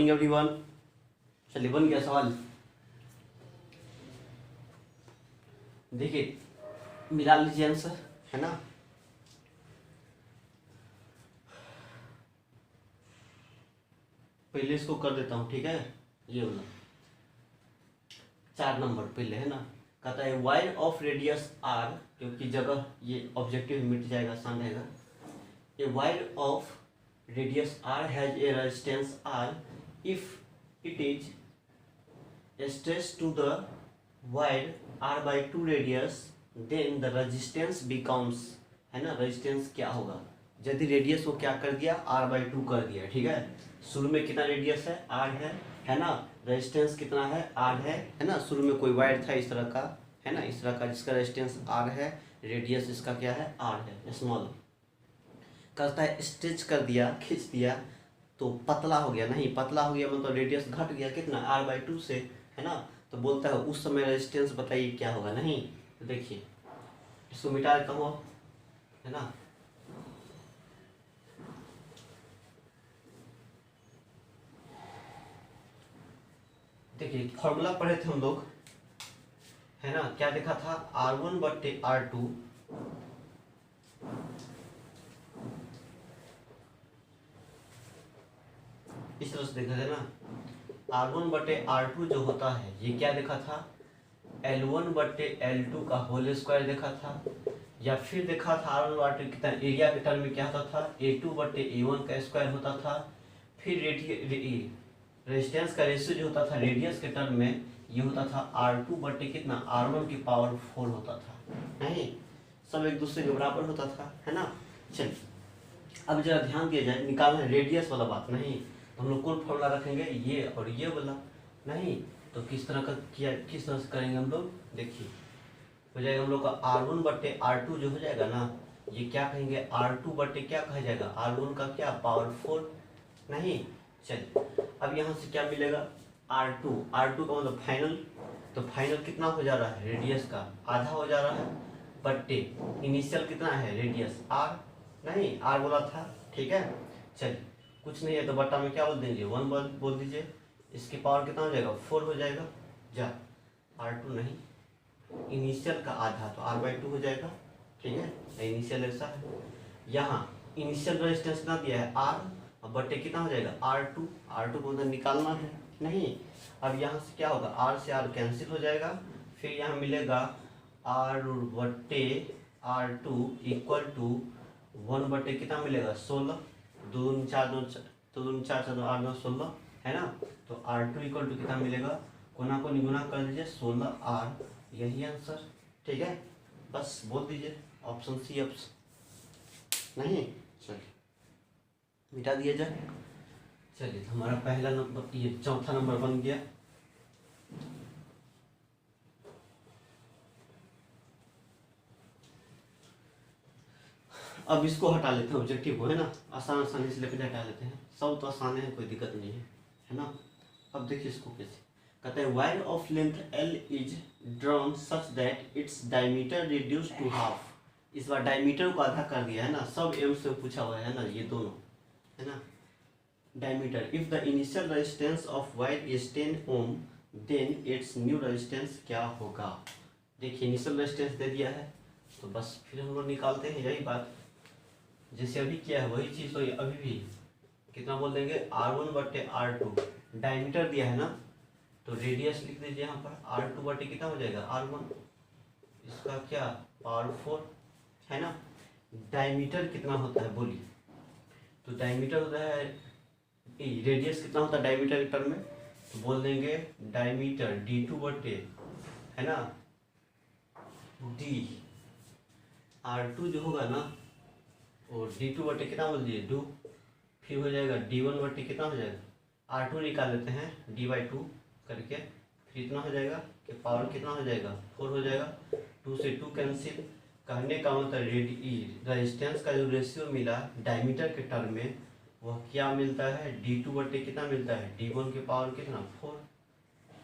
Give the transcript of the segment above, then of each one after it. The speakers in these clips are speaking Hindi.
Morning everyone. चलिए बन गया सवाल। देखिए मिला लीजिए आंसर, है ना। पहले इसको कर देता हूँ, ठीक है। ये वाला 4 नंबर पहले, है ना। कहता है वायर ऑफ रेडियस आर, क्योंकि जगह ये ऑब्जेक्टिव मिट जाएगा, आसान रहेगा। A wire of radius R has a resistance R if it is stretched to the wire r by 2 radius, then the resistance becomes, है ना। रेजिस्टेंस क्या होगा यदि रेडियस को क्या कर दिया, r/2 कर दिया, ठीक है। शुरू में कितना रेडियस है, r है ना। रेजिस्टेंस कितना है, r है ना। शुरू में कोई वायर था इस तरह का, है ना, इस तरह का, जिसका रेजिस्टेंस r है, रेडियस इसका क्या है, r है, स्मॉल। कहता है स्ट्रेच कर दिया, खींच दिया तो पतला हो गया, नहीं पतला हो गया मतलब रेडियस घट गया कितना, r/2 से, है ना। तो बोलता है उस समय रेजिस्टेंस बताइए क्या होगा, नहीं। तो देखिए इसको मिटा देता हूँ, है ना। देखिए फॉर्मूला पढ़े थे हम लोग, है ना। क्या देखा था, r1/r2 इस तरह से देखा था ना। r1/r2 जो होता है ये क्या देखा था, L1/L2 का होल स्क्वायर देखा था। या फिर देखा था r1/r2 कितना एरिया के टर्म में क्या होता था, A2/A1 का स्क्वायर होता था। फिर रेजिस्टेंस का रेशियो जो होता था रेडियस के टर्म में ये होता था r2/ कितना, r1 की पावर 4 होता था, नहीं। सब एक दूसरे के बराबर होता था, है ना। चलिए अब जरा ध्यान दिया जाए, निकालना है रेडियस वाला बात, नहीं। तो हम लोग कौन फॉर्मूला रखेंगे, ये और ये वाला, नहीं। तो किस तरह का किया, किस तरह से करेंगे हम लोग, देखिए हो जाएगा हम लोग का r1/r2 जो हो जाएगा ना, ये क्या कहेंगे, r2/ क्या कहा जाएगा, r1 का क्या, पावर 4, नहीं। चलिए अब यहाँ से क्या मिलेगा, r2 का मतलब फाइनल। तो फाइनल कितना हो जा रहा है, रेडियस का आधा हो जा रहा है, बट्टे इनिशियल कितना है, रेडियस r, नहीं r बोला था, ठीक है। चलिए कुछ नहीं है तो बट्टा में क्या बोल दीजिए, 1 बोल दीजिए। इसकी पावर कितना हो जाएगा, 4 हो जाएगा, जा r2 नहीं, इनिशियल का आधा तो r/2 हो जाएगा, ठीक है। इनिशियल ऐसा है, यहाँ इनिशियल रेजिस्टेंस कितना दिया है, r, और बट्टे कितना हो जाएगा, r2 को उधर निकालना है, नहीं। अब यहाँ से क्या होगा, r से r कैंसिल हो जाएगा। फिर यहाँ मिलेगा r/r2 इक्वल टू 1/, कितना मिलेगा, 16, 2 4 2 4 4 8 9 16, है ना। तो r2 इक्वल टू कितना मिलेगा, कोना को निगुना कर दीजिए, 16r, यही आंसर, ठीक है। बस बोल दीजिए ऑप्शन सी, ऑप्शन नहीं। चलिए मिटा दिया जाए। चलिए तो हमारा पहला नंबर, ये चौथा नंबर बन गया। अब इसको हटा लेते हैं, ऑब्जेक्टिव को, है ना। आसान से लेकर हटा लेते हैं, सब तो आसान है, कोई दिक्कत नहीं है ना। अब देखिए इसको कैसे कहते हैं, wire of length L is drawn such that its diameter reduce to half. इस बार डायमीटर को आधा कर दिया, है ना। सब एम से पूछा हुआ है ना, ये दोनों, है ना। Diameter, if the initial resistance of wire is 10 ohm then its new resistance क्या होगा। देखिए इनिशियल रेजिस्टेंस दे दिया है, तो बस फिर हम लोग निकालते हैं, यही बात जैसे अभी किया है वही चीज़, तो अभी भी कितना बोल देंगे, r1/r2, डायमीटर दिया है ना, तो रेडियस लिख दीजिए यहाँ पर, r2/ कितना हो जाएगा, r1, इसका क्या, पावर 4, है ना। डायमीटर कितना होता है बोलिए, तो डायमीटर होता है, रेडियस कितना होता है डायमीटर के टर्म में, तो बोल देंगे डायमीटर d2/, है ना, d, r2 जो होगा ना, और d2/, कितना बोल दिए, 2, फिर हो जाएगा d1/, कितना हो जाएगा, r2 निकाल लेते हैं d/2 करके, फिर इतना हो जाएगा कि पावर कितना हो जाएगा, 4 हो जाएगा। 2 से 2 कैंसिल, कहने का मतलब रेजिस्टेंस का जो रेशियो मिला डायमीटर के टर्म में, वह क्या मिलता है, d2/, कितना मिलता है, d1 की पावर कितना, 4।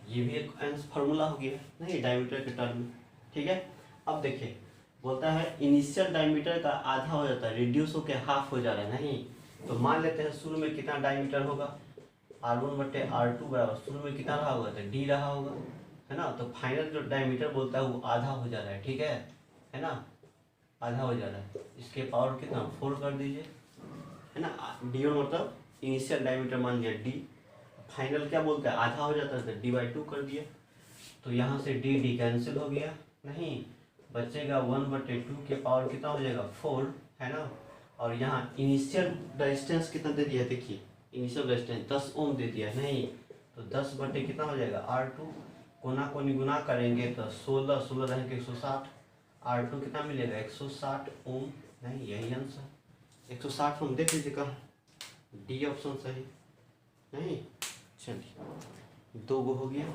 ये भी एक फार्मूला हो गया, नहीं, डायमीटर के टर्म में, ठीक है। अब देखिए बोलता है इनिशियल डायमीटर का आधा हो जाता है, रिड्यूस होकर हाफ हो जा रहा है, नहीं। तो मान लेते हैं शुरू में कितना डायमीटर होगा, R1/R2 बराबर शुरू में कितना रहा होगा, तो D रहा होगा, है ना। तो फाइनल जो डायमीटर बोलता है वो आधा हो जा रहा है, ठीक है ना, आधा हो जा रहा है। इसके पावर कितना 4 कर दीजिए, है ना। D1 मतलब इनिशियल डायमीटर मान लिया D, फाइनल क्या बोलता है आधा हो जाता है, तो D/2 कर दिया। तो यहाँ से D कैंसिल हो गया, नहीं बचेगा 1/2 के पावर कितना हो जाएगा 4, है ना। और यहाँ इनिशियल रेजिस्टेंस कितना दे दिया, देखिए इनिशियल रेजिस्टेंस 10 ओम दे दिया, नहीं तो 10 बटे कितना हो जाएगा R2, कोना को निगुना करेंगे तो 16 16 रहेंगे 160, R2 कितना मिलेगा 160 ओम, नहीं यही आंसर 160 ओम। देख लीजिए कहाँ D ऑप्शन सही, नहीं चलिए 2 गो हो गया।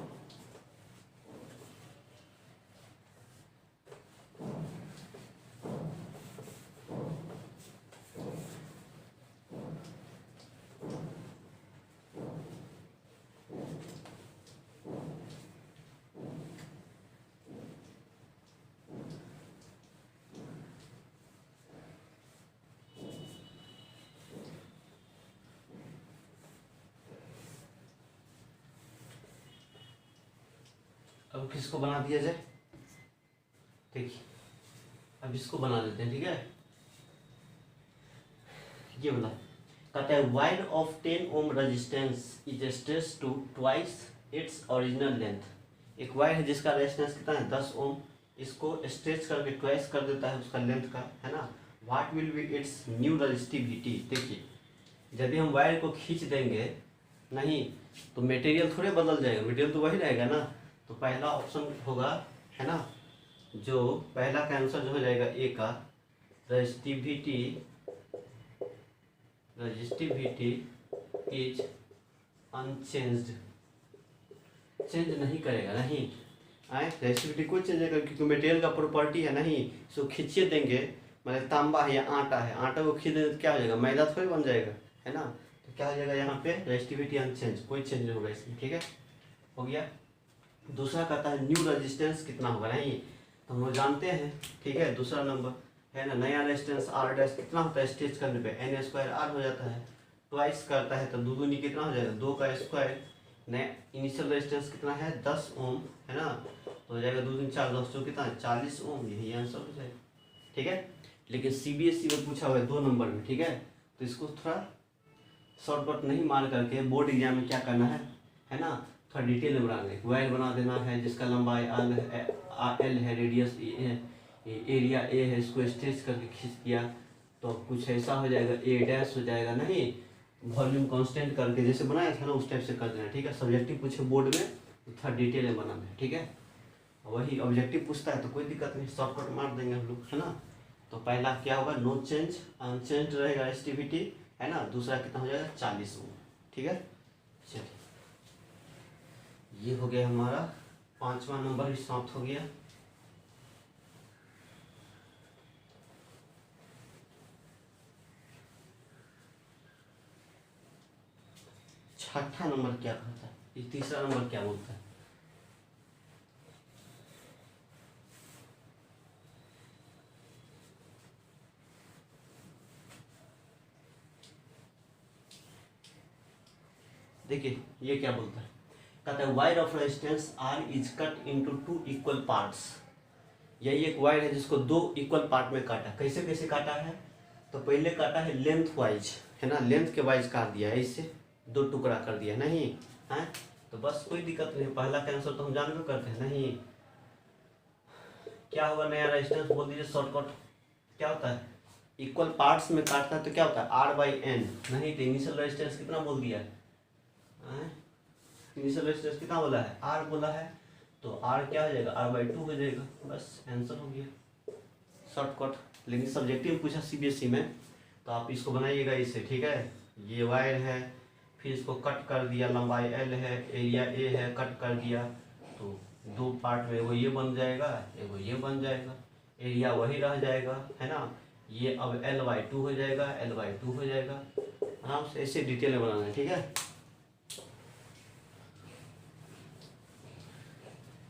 अब किसको बना दिया जाए, देखिए अब इसको बना देते हैं, ठीक है। ये बना कहता है wire of 10 ohm resistance is stretched to twice its original length. एक वायर है जिसका रेजिस्टेंस कितना है 10 ओम, इसको स्ट्रेच करके ट्वाइस कर देता है उसका लेंथ का, है ना। What will be it's new resistivity. देखिए यदि हम वायर को खींच देंगे नहीं तो मटेरियल थोड़े बदल जाएगा, मटेरियल तो वही रहेगा ना। तो पहला ऑप्शन होगा, है ना, जो पहला का आंसर जो हो जाएगा ए का, रेजिस्टिविटी इज अनचेंज्ड, चेंज नहीं करेगा, नहीं आए रेजिस्टिविटी कोई चेंज नहीं करेगा क्योंकि मटेरियल का प्रॉपर्टी है, नहीं इसको खींचे देंगे, मतलब तांबा है या आटा है, आटा को खींच देंगे तो क्या हो जाएगा मैदा थोड़ी बन जाएगा, है ना। तो क्या हो जाएगा यहाँ पे रेजिस्टिविटी अनचेंज, कोई चेंज नहीं होगा इसमें, ठीक है हो गया। दूसरा कहता है न्यू रेजिस्टेंस कितना होगा, नहीं तो हम लोग जानते हैं, ठीक है। दूसरा नंबर है ना, नया रेजिस्टेंस R डैश कितना होता है स्ट्रेच करने पे N² हो जाता है, ट्वाइस करता है तो दो दूनी कितना हो जाएगा 2 का स्क्वायर। नया इनिशियल रेजिस्टेंस कितना है 10 ओम, है ना, तो हो जाएगा 2 दूनी 4 10 चौक कितना 40 ओम, यही आंसर हो जाएगा, ठीक है। लेकिन CBSE में पूछा हुआ है 2 नंबर में, ठीक है, तो इसको थोड़ा शॉर्टकट नहीं मार करके बोर्ड एग्जाम में क्या करना है ना, थोड़ा डिटेल में बनाना है। वायर बना देना है जिसका लंबाई L है, रेडियस एरिया A है, इसको स्ट्रेच करके खींच दिया तो कुछ ऐसा हो जाएगा A डैश हो जाएगा, नहीं वॉल्यूम कांस्टेंट करके जैसे बनाया था ना उस टाइप से कर देना, ठीक है। सब्जेक्टिव पूछे बोर्ड में तो थोड़ा डिटेल में बनाना है, ठीक है। वही ऑब्जेक्टिव पूछता है तो कोई दिक्कत नहीं, शॉर्टकट मार देंगे हम लोग, है ना। तो पहला क्या होगा नो चेंज, अनचेंज रहेगा रेजिस्टिविटी, है ना। दूसरा कितना हो जाएगा 40 ओम, ठीक है। चलिए ये हो गया हमारा 5वां नंबर भी समाप्त हो गया। छठा नंबर क्या कहता है, ये तीसरा नंबर क्या बोलता है, देखिए ये क्या बोलता है, कहता है wire of resistance R is cut into 2 equal parts. यही एक वायर है जिसको 2 इक्वल पार्ट में काटा, कैसे कैसे काटा है, तो पहले काटा है लेंथ वाइज, है ना, लेंथ के वाइज काट दिया है, इससे 2 टुकड़ा कर दिया, नहीं है तो बस कोई दिक्कत नहीं। पहला कैंसर तो हम जानबे करते हैं, नहीं क्या होगा नया रेजिस्टेंस बोल दीजिए शॉर्टकट, क्या होता है इक्वल पार्ट्स में काटता है तो क्या होता है R/N, नहीं तो इनिशियल रेजिस्टेंस कितना बोल दिया है, इनिशियल रेजिस्टेंस कितना बोला है R बोला है, तो R क्या हो जाएगा R/2 हो जाएगा, बस आंसर हो गया शॉर्टकट। लेकिन सब्जेक्टिव में पूछा CBSE में तो आप इसको बनाइएगा इससे, ठीक है। ये वायर है फिर इसको कट कर दिया, लंबाई L है, एरिया A है, कट कर दिया तो 2 पार्ट में एगो ये बन जाएगा एगो ये बन जाएगा, एरिया वही रह जाएगा, है ना। ये अब L/2 हो जाएगा, L/2 हो जाएगा, आराम से ऐसे डिटेल में बनाना है, ठीक है।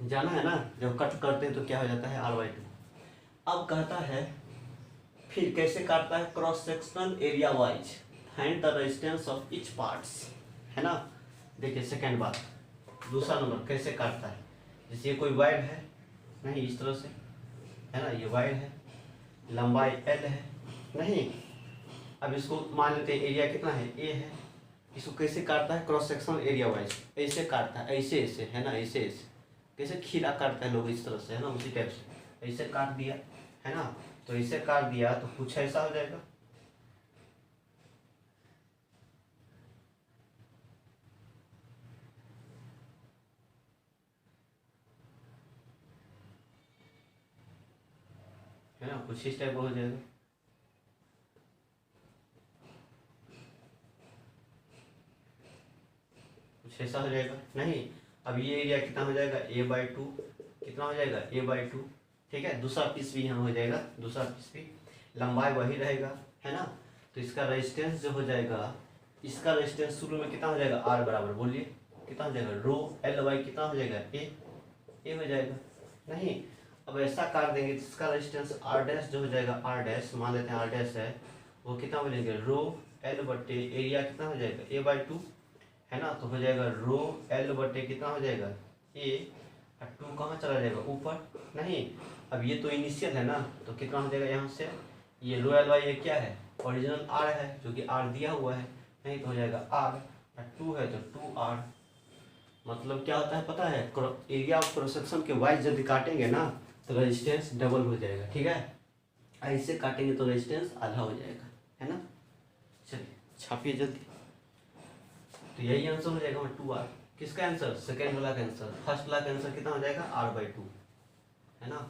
जाना है ना, जब कट करते हैं तो क्या हो जाता है R/2। अब कहता है फिर कैसे काटता है cross sectional area wise, find the resistance of each parts, है ना। देखिए सेकेंड बात, दूसरा नंबर कैसे काटता है। जैसे ये कोई वायर है, नहीं इस तरह से है ना, ये वायर है, लंबाई L है, नहीं अब इसको मान लेते हैं एरिया कितना है A है। इसको कैसे काटता है, क्रॉस सेक्शनल एरिया वाइज ऐसे काटता है, ऐसे ऐसे है ना, ऐसे ऐसे कैसे खीरा काटता है लोग इस तरह से है ना, उसी टाइप से ऐसे काट दिया है ना। तो ऐसे काट दिया तो कुछ ऐसा हो जाएगा, है ना, कुछ इस टाइप का हो जाएगा। कुछ ऐसा हो जाएगा, नहीं अब ये एरिया कितना हो जाएगा A/2, कितना हो जाएगा A/2, ठीक है। दूसरा पीस भी यहाँ हो जाएगा, दूसरा पीस भी लंबाई वही रहेगा है ना। तो इसका रेजिस्टेंस जो हो जाएगा, इसका रेजिस्टेंस शुरू में कितना हो जाएगा R बराबर, बोलिए कितना हो जाएगा ρL/, कितना हो जाएगा A हो जाएगा। नहीं अब ऐसा काट देंगे जिसका रेजिस्टेंस R' जो हो जाएगा R', मान लेते हैं R' है, वो कितना बोलेंगे ρL/, एरिया कितना हो जाएगा A/2 है ना। तो हो जाएगा ρL/, कितना हो जाएगा A, और 2 कहाँ चला जाएगा ऊपर, नहीं अब ये तो इनिशियल है ना, तो कितना हो जाएगा यहाँ से, ये ρL/, ये क्या है ओरिजिनल R है जो कि R दिया हुआ है, नहीं तो हो जाएगा R, और 2 है तो 2R। मतलब क्या होता है पता है, एरिया ऑफ क्रॉस सेक्शन के वाइज यदि काटेंगे ना तो रेजिस्टेंस डबल हो जाएगा, ठीक है। ऐसे काटेंगे तो रेजिस्टेंस आधा हो जाएगा, है ना। चलिए छापिए जल्दी। तो यही आंसर हो जाएगा 2R। किसका आंसर, सेकेंड वाला का आंसर। फर्स्ट वाला का आंसर कितना हो जाएगा R/2, है ना।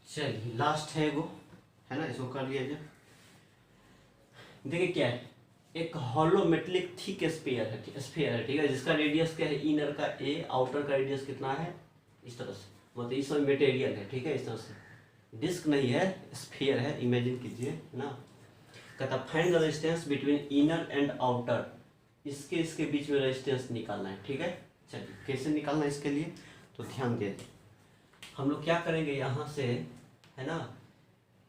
चलिए लास्ट है वो, है ना, इसको कर लिया जाए। देखिए क्या है, एक हॉलो मेटलिक थिक स्फीयर है, ठीक है, जिसका रेडियस क्या है इनर का A, आउटर का रेडियस कितना है इस तरह से, मतलब इसमें मटेरियल है, ठीक है, इस तरह से डिस्क नहीं है स्फीयर है, इमेजिन कीजिए ना। कहता find the resistance between inner and outer, इसके बीच में रेजिस्टेंस निकालना है, ठीक है। चलिए कैसे निकालना है इसके लिए, तो ध्यान दे, हम लोग क्या करेंगे यहाँ से, है ना,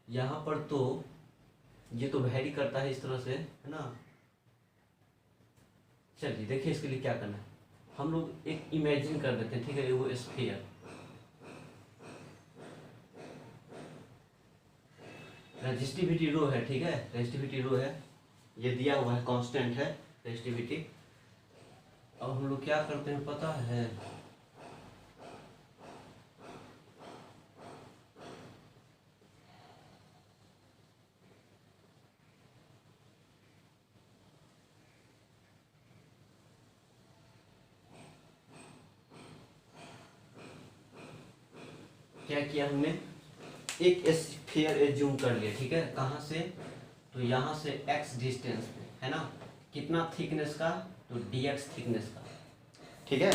यहाँ पर तो ये तो वैरी करता है इस तरह से, है ना। चलिए देखिए इसके लिए क्या करना है, हम लोग एक इमेजिन कर देते हैं, ठीक है, वो स्फीयर, रेजिस्टिविटी रो है, ठीक है, रेजिस्टिविटी रो है, ये दिया हुआ है कांस्टेंट है रेजिस्टिविटी। अब हम लोग क्या करते हैं पता है, क्या किया हमने, एक स्फीयर एज्यूम कर लिया, ठीक है, कहाँ से, तो यहाँ से x डिस्टेंस पे, है ना, कितना थिकनेस का, तो dx थिकनेस का, ठीक है।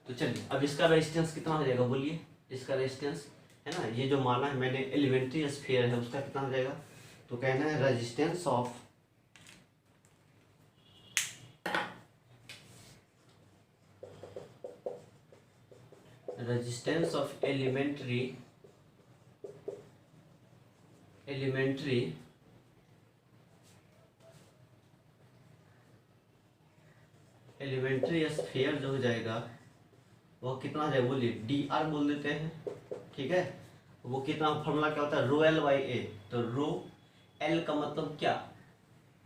तो चलिए अब इसका रेजिस्टेंस कितना हो जाएगा, बोलिए इसका रेजिस्टेंस, है ना, ये जो माना है मैंने एलिमेंट्री स्फीयर है उसका कितना हो जाएगा, तो कहना है रेजिस्टेंस ऑफ एलिमेंट्री स्फीयर जो हो जाएगा वो कितना हो जाएगा, बोलिए dr बोल देते हैं, ठीक है। वो कितना, फॉर्मूला क्या होता है ρL/A, तो ρL का मतलब क्या,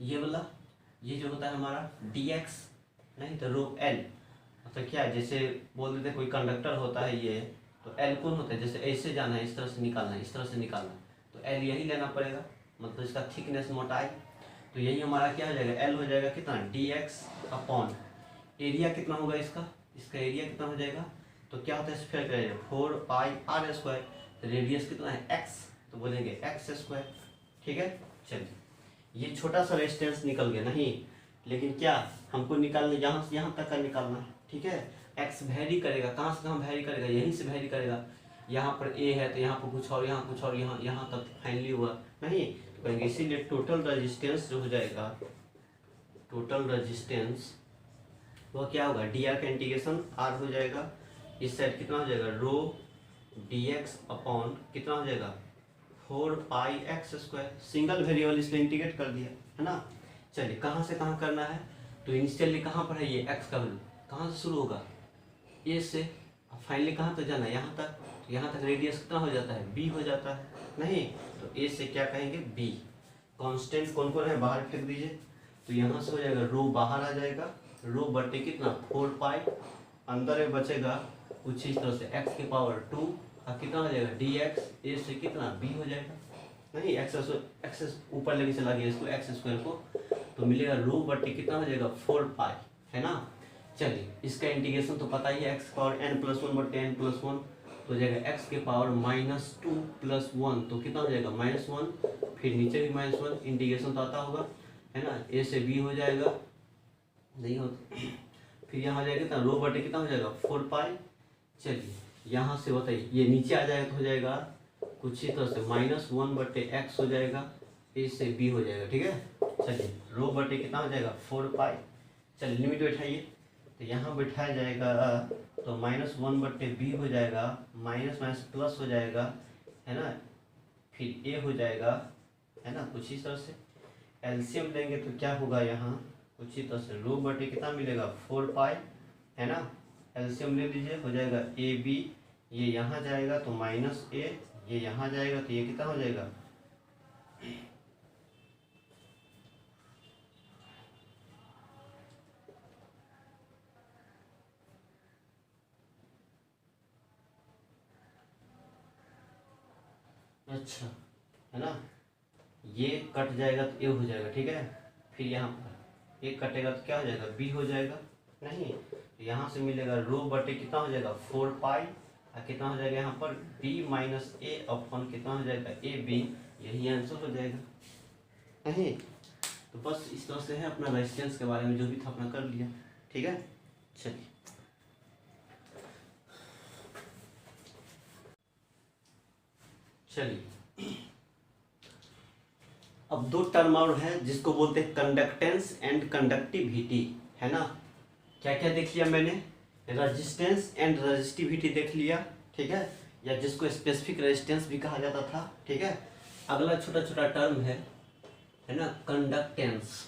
ये वाला, ये जो होता है हमारा dx, नहीं तो ρL मतलब क्या है, जैसे बोल देते हैं कोई कंडक्टर होता है ये, तो L कौन होता है, जैसे ऐसे जाना है, इस तरह से निकालना है, इस तरह से निकालना है, तो L यही लेना पड़ेगा, मतलब इसका थिकनेस मोटाई, तो यही हमारा क्या हो जाएगा, L हो जाएगा कितना dx अपॉन एरिया कितना होगा इसका एरिया कितना हो जाएगा, तो क्या होता है स्फीयर का 4πr², रेडियस कितना है x, तो बोलेंगे x², ठीक है। चलिए ये छोटा सा रेजिस्टेंस निकल गया, नहीं लेकिन क्या हमको निकालना, यहाँ से यहाँ तक का निकालना है, ठीक है। x वेरी करेगा, कहाँ से कहाँ वेरी करेगा, यहीं से वेरी करेगा, यहाँ पर ए है तो यहाँ पर कुछ और, यहाँ कुछ और, यहाँ तक फाइनली हुआ नहीं, तो कहेंगे इसीलिए टोटल रेजिस्टेंस जो हो जाएगा, टोटल रेजिस्टेंस वो क्या होगा, डी आर का इंटीग्रेशन आर हो जाएगा, इस साइड कितना हो जाएगा रो डी एक्स अपॉन कितना हो जाएगा 4πx², सिंगल वेरिएबल इसलिए इंटीग्रेट कर दिया है ना। चलिए कहाँ से कहाँ करना है, तो इनिशियली कहाँ पर है ये x का वैल्यू, कहाँ से शुरू होगा ए से, फाइनली कहाँ तक जाना है यहाँ तक, तो यहाँ तक रेडियस कितना हो जाता है b हो जाता है नहीं, तो ए से क्या कहेंगे b। कांस्टेंट कौन कौन है बाहर फेंक दीजिए, तो यहाँ से हो जाएगा रो बाहर आ जाएगा, रो बटे कितना 4π, अंदर में बचेगा कुछ इस तरह से x की पावर 2 और कितना हो जाएगा dx, ए से कितना b हो जाएगा नहीं, एक्स ऊपर लेके चला गया इसको x² को, तो मिलेगा रो बटे कितना हो जाएगा 4π है ना। चलिए इसका इंटीग्रेशन तो पता ही है, x पावर n+1 बटे n+1 तो हो जाएगा x के पावर -2 + 1 तो कितना हो जाएगा -1, फिर नीचे भी -1, इंटीग्रेशन तो आता होगा है ना, a से b हो जाएगा नहीं होता, फिर यहाँ हो जाएगा कितना रो बटे कितना हो जाएगा 4π। चलिए यहाँ से बताइए ये नीचे आ जाएगा तो हो जाएगा कुछ ही तरह से -1 बटे x हो जाएगा, a से b हो जाएगा ठीक है। चलिए रो बटे कितना हो जाएगा 4π, चलिए लिमिट बैठाइए, तो यहाँ बैठाया जाएगा तो -1 बटे b हो जाएगा, माइनस माइनस प्लस हो जाएगा है ना, फिर a हो जाएगा है ना, कुछ इस तरह से एलसीएम लेंगे तो क्या होगा यहाँ कुछ ही तरह से रो बटे कितना मिलेगा 4π है ना, एलसीएम ले लीजिए हो जाएगा ए बी, ये यहाँ जाएगा तो -a, ये यहाँ जाएगा तो ये कितना हो जाएगा अच्छा है ना, ये कट जाएगा तो ए हो जाएगा ठीक है, फिर यहाँ पर ए कटेगा तो क्या हो जाएगा बी हो जाएगा नहीं, तो यहाँ से मिलेगा रो बटे कितना हो जाएगा 4π और कितना हो जाएगा यहाँ पर b - a अपॉन कितना हो जाएगा ए बी, यही आंसर हो जाएगा नहीं। तो बस इस तरह से है अपना रेजिस्टेंस के बारे में जो भी था अपना कर लिया ठीक है। चलिए अब दो टर्म और है जिसको बोलते हैं कंडक्टेंस एंड कंडक्टिविटी है ना। क्या क्या देख लिया मैंने, रेजिस्टेंस एंड रेजिस्टिविटी देख लिया ठीक है, या जिसको स्पेसिफिक रेजिस्टेंस भी कहा जाता था ठीक है। अगला छोटा छोटा टर्म है ना कंडक्टेंस,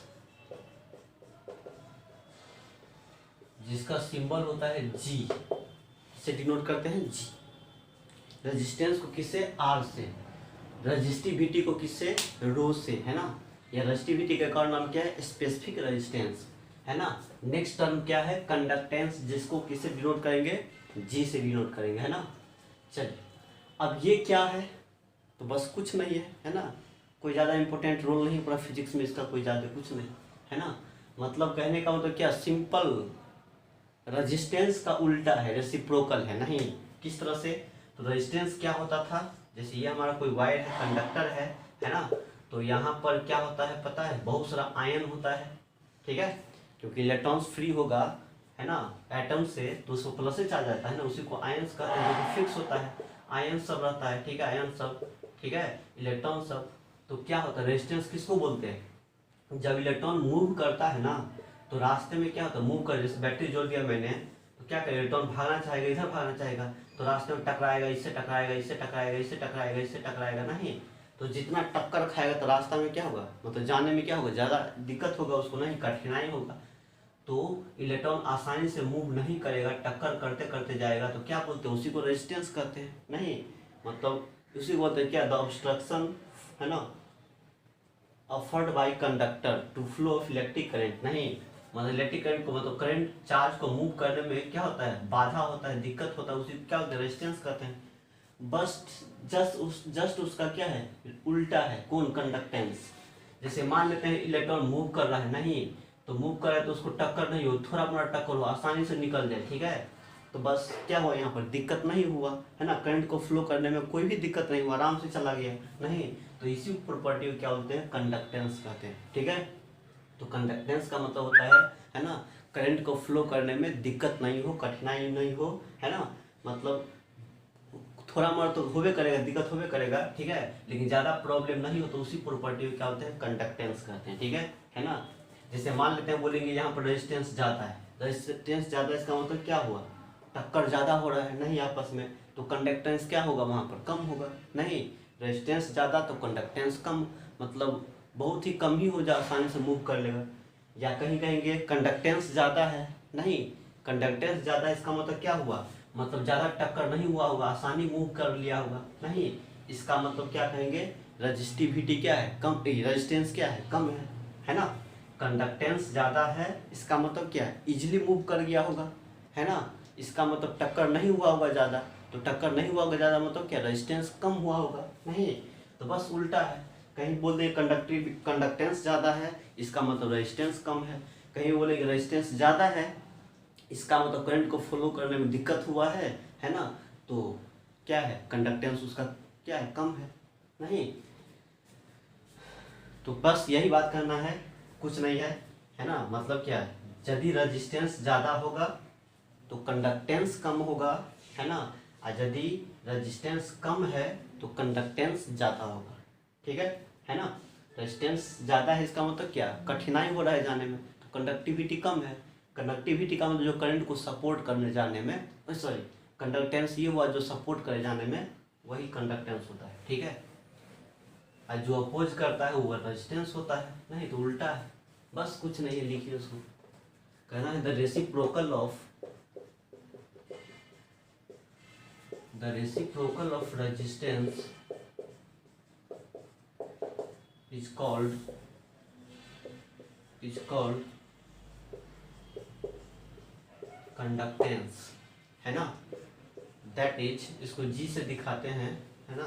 जिसका सिंबल होता है जी, से डिनोट करते हैं जी। रेजिस्टेंस को किससे आर से, रेजिस्टिविटी को किससे रो से है ना, या रेजिस्टिविटी का एक और नाम क्या है स्पेसिफिक रेजिस्टेंस है ना। नेक्स्ट टर्म क्या है कंडक्टेंस, जिसको किससे डिनोट करेंगे जी से डिनोट करेंगे है ना। चलिए अब ये क्या है, तो बस कुछ नहीं है ना, कोई ज़्यादा इंपॉर्टेंट रोल नहीं पूरा फिजिक्स में इसका, कोई ज़्यादा कुछ नहीं है ना। मतलब कहने का मतलब क्या, सिंपल रेजिस्टेंस का उल्टा है, रेसिप्रोकल है नहीं। किस तरह से, तो रेजिस्टेंस क्या होता था, जैसे ये हमारा कोई वायर है कंडक्टर है ना, तो यहाँ पर क्या होता है पता है, बहुत सारा आयन होता है ठीक है, क्योंकि इलेक्ट्रॉन्स फ्री होगा है ना एटम से, तो उसको प्लस से चार्ज आता है ना, उसी को आयंस कहते हैं, जो कि फिक्स होता है, आयन सब रहता है ठीक है, आयन सब ठीक है, इलेक्ट्रॉन सब। तो क्या होता है रेजिस्टेंस किसको बोलते हैं, जब इलेक्ट्रॉन मूव करता है ना, तो रास्ते में क्या होता है मूव कर, जैसे बैटरी जोड़ दिया मैंने, तो क्या करेगा इलेक्ट्रॉन भागना चाहेगा, इधर भागना चाहेगा, तो रास्ते में टकराएगा, इससे टकराएगा, इससे टकराएगा, इससे टकराएगा, इससे टकराएगा नहीं, तो जितना टक्कर खाएगा तो रास्ता में क्या होगा, मतलब जाने में क्या होगा, ज़्यादा दिक्कत होगा उसको, नहीं कठिनाई होगा। तो इलेक्ट्रॉन आसानी से मूव नहीं करेगा, टक्कर करते करते जाएगा, तो क्या बोलते हैं उसी को रेजिस्टेंस कहते हैं नहीं, मतलब उसी को बोलते हैं क्या, द ऑब्स्ट्रक्शन है ना offered by conductor to flow of electric current नहीं, मतलब इलेक्ट्रिक करंट को मतलब करंट चार्ज को मूव करने में क्या होता है, बाधा होता है, दिक्कत होता है, उसी क्या होता है रेजिस्टेंस कहते हैं। बस जस्ट उसका क्या है उल्टा है, कौन कंडक्टेंस। जैसे मान लेते हैं इलेक्ट्रॉन मूव कर रहा है नहीं, तो मूव कर रहा है तो उसको टक्कर नहीं हो, थोड़ा मोड़ा टक्कर हो, आसानी से निकल जाए ठीक है, तो बस क्या हुआ यहाँ पर दिक्कत नहीं हुआ है ना, करंट को फ्लो करने में कोई भी दिक्कत नहीं हुआ, आराम से चला गया नहीं, तो इसी प्रॉपर्टी को क्या बोलते हैं कंडक्टेंस कहते हैं ठीक है। तो कंडक्टेंस का मतलब होता है ना करंट को फ्लो करने में दिक्कत नहीं हो, कठिनाई नहीं हो है ना, मतलब थोड़ा मोड़ा तो होबे करेगा, दिक्कत होबे करेगा, ठीक है, लेकिन ज़्यादा प्रॉब्लम नहीं हो तो उसी प्रॉपर्टी को क्या होते हैं, कंडक्टेंस कहते हैं, ठीक है ना। जैसे मान लेते हैं, बोलेंगे यहाँ पर रेजिस्टेंस ज़्यादा है, रेजिस्टेंस ज़्यादा, इसका मतलब क्या हुआ, टक्कर ज़्यादा हो रहा है नहीं आपस में, तो कंडक्टेंस क्या होगा वहाँ पर, कम होगा। नहीं, रेजिस्टेंस ज़्यादा तो कंडक्टेंस कम, मतलब बहुत ही कम ही हो जा, आसानी से मूव कर लेगा। या कहीं कहेंगे कंडक्टेंस ज़्यादा है, नहीं, कंडक्टेंस ज़्यादा है इसका मतलब क्या हुआ, मतलब ज़्यादा टक्कर नहीं हुआ होगा, आसानी मूव कर लिया होगा। नहीं, इसका मतलब क्या कहेंगे, रजिस्टिविटी क्या है, कम, रेजिस्टेंस क्या है, कम है ना। कंडक्टेंस ज़्यादा है इसका मतलब क्या है, इजिली मूव कर गया होगा, है ना। इसका मतलब टक्कर नहीं हुआ होगा ज़्यादा, तो टक्कर नहीं हुआ होगा ज़्यादा मतलब क्या, रेजिस्टेंस कम हुआ होगा। नहीं, तो बस उल्टा है, कहीं बोल दें कंडक्टेंस ज़्यादा है इसका मतलब रेजिस्टेंस कम है, कहीं बोलेंगे रेजिस्टेंस ज़्यादा है इसका मतलब करंट को फॉलो करने में दिक्कत हुआ है ना, तो क्या है, कंडक्टेंस उसका क्या है, कम है। नहीं, तो बस यही बात करना है, कुछ नहीं है ना। मतलब क्या है, यदि रेजिस्टेंस ज़्यादा होगा तो कंडक्टेंस कम होगा, है ना, और यदि रेजिस्टेंस कम है तो कंडक्टेंस ज़्यादा होगा, ठीक है ना। रेजिस्टेंस ज़्यादा है इसका मतलब क्या, कठिनाई हो रहा है जाने में, तो कंडक्टिविटी कम है, कंडक्टिविटी का मतलब जो करंट को सपोर्ट करने जाने में, सॉरी, कंडक्टेंस ये हुआ जो सपोर्ट करे जाने में, वही कंडक्टेंस होता है, ठीक है। और जो अपोज करता है वो रेजिस्टेंस होता है। नहीं तो उल्टा है, बस कुछ नहीं है, लिखिए उसको, कहना है the reciprocal of resistance is called conductance, है ना। दैट इज, इसको जी से दिखाते हैं, है ना,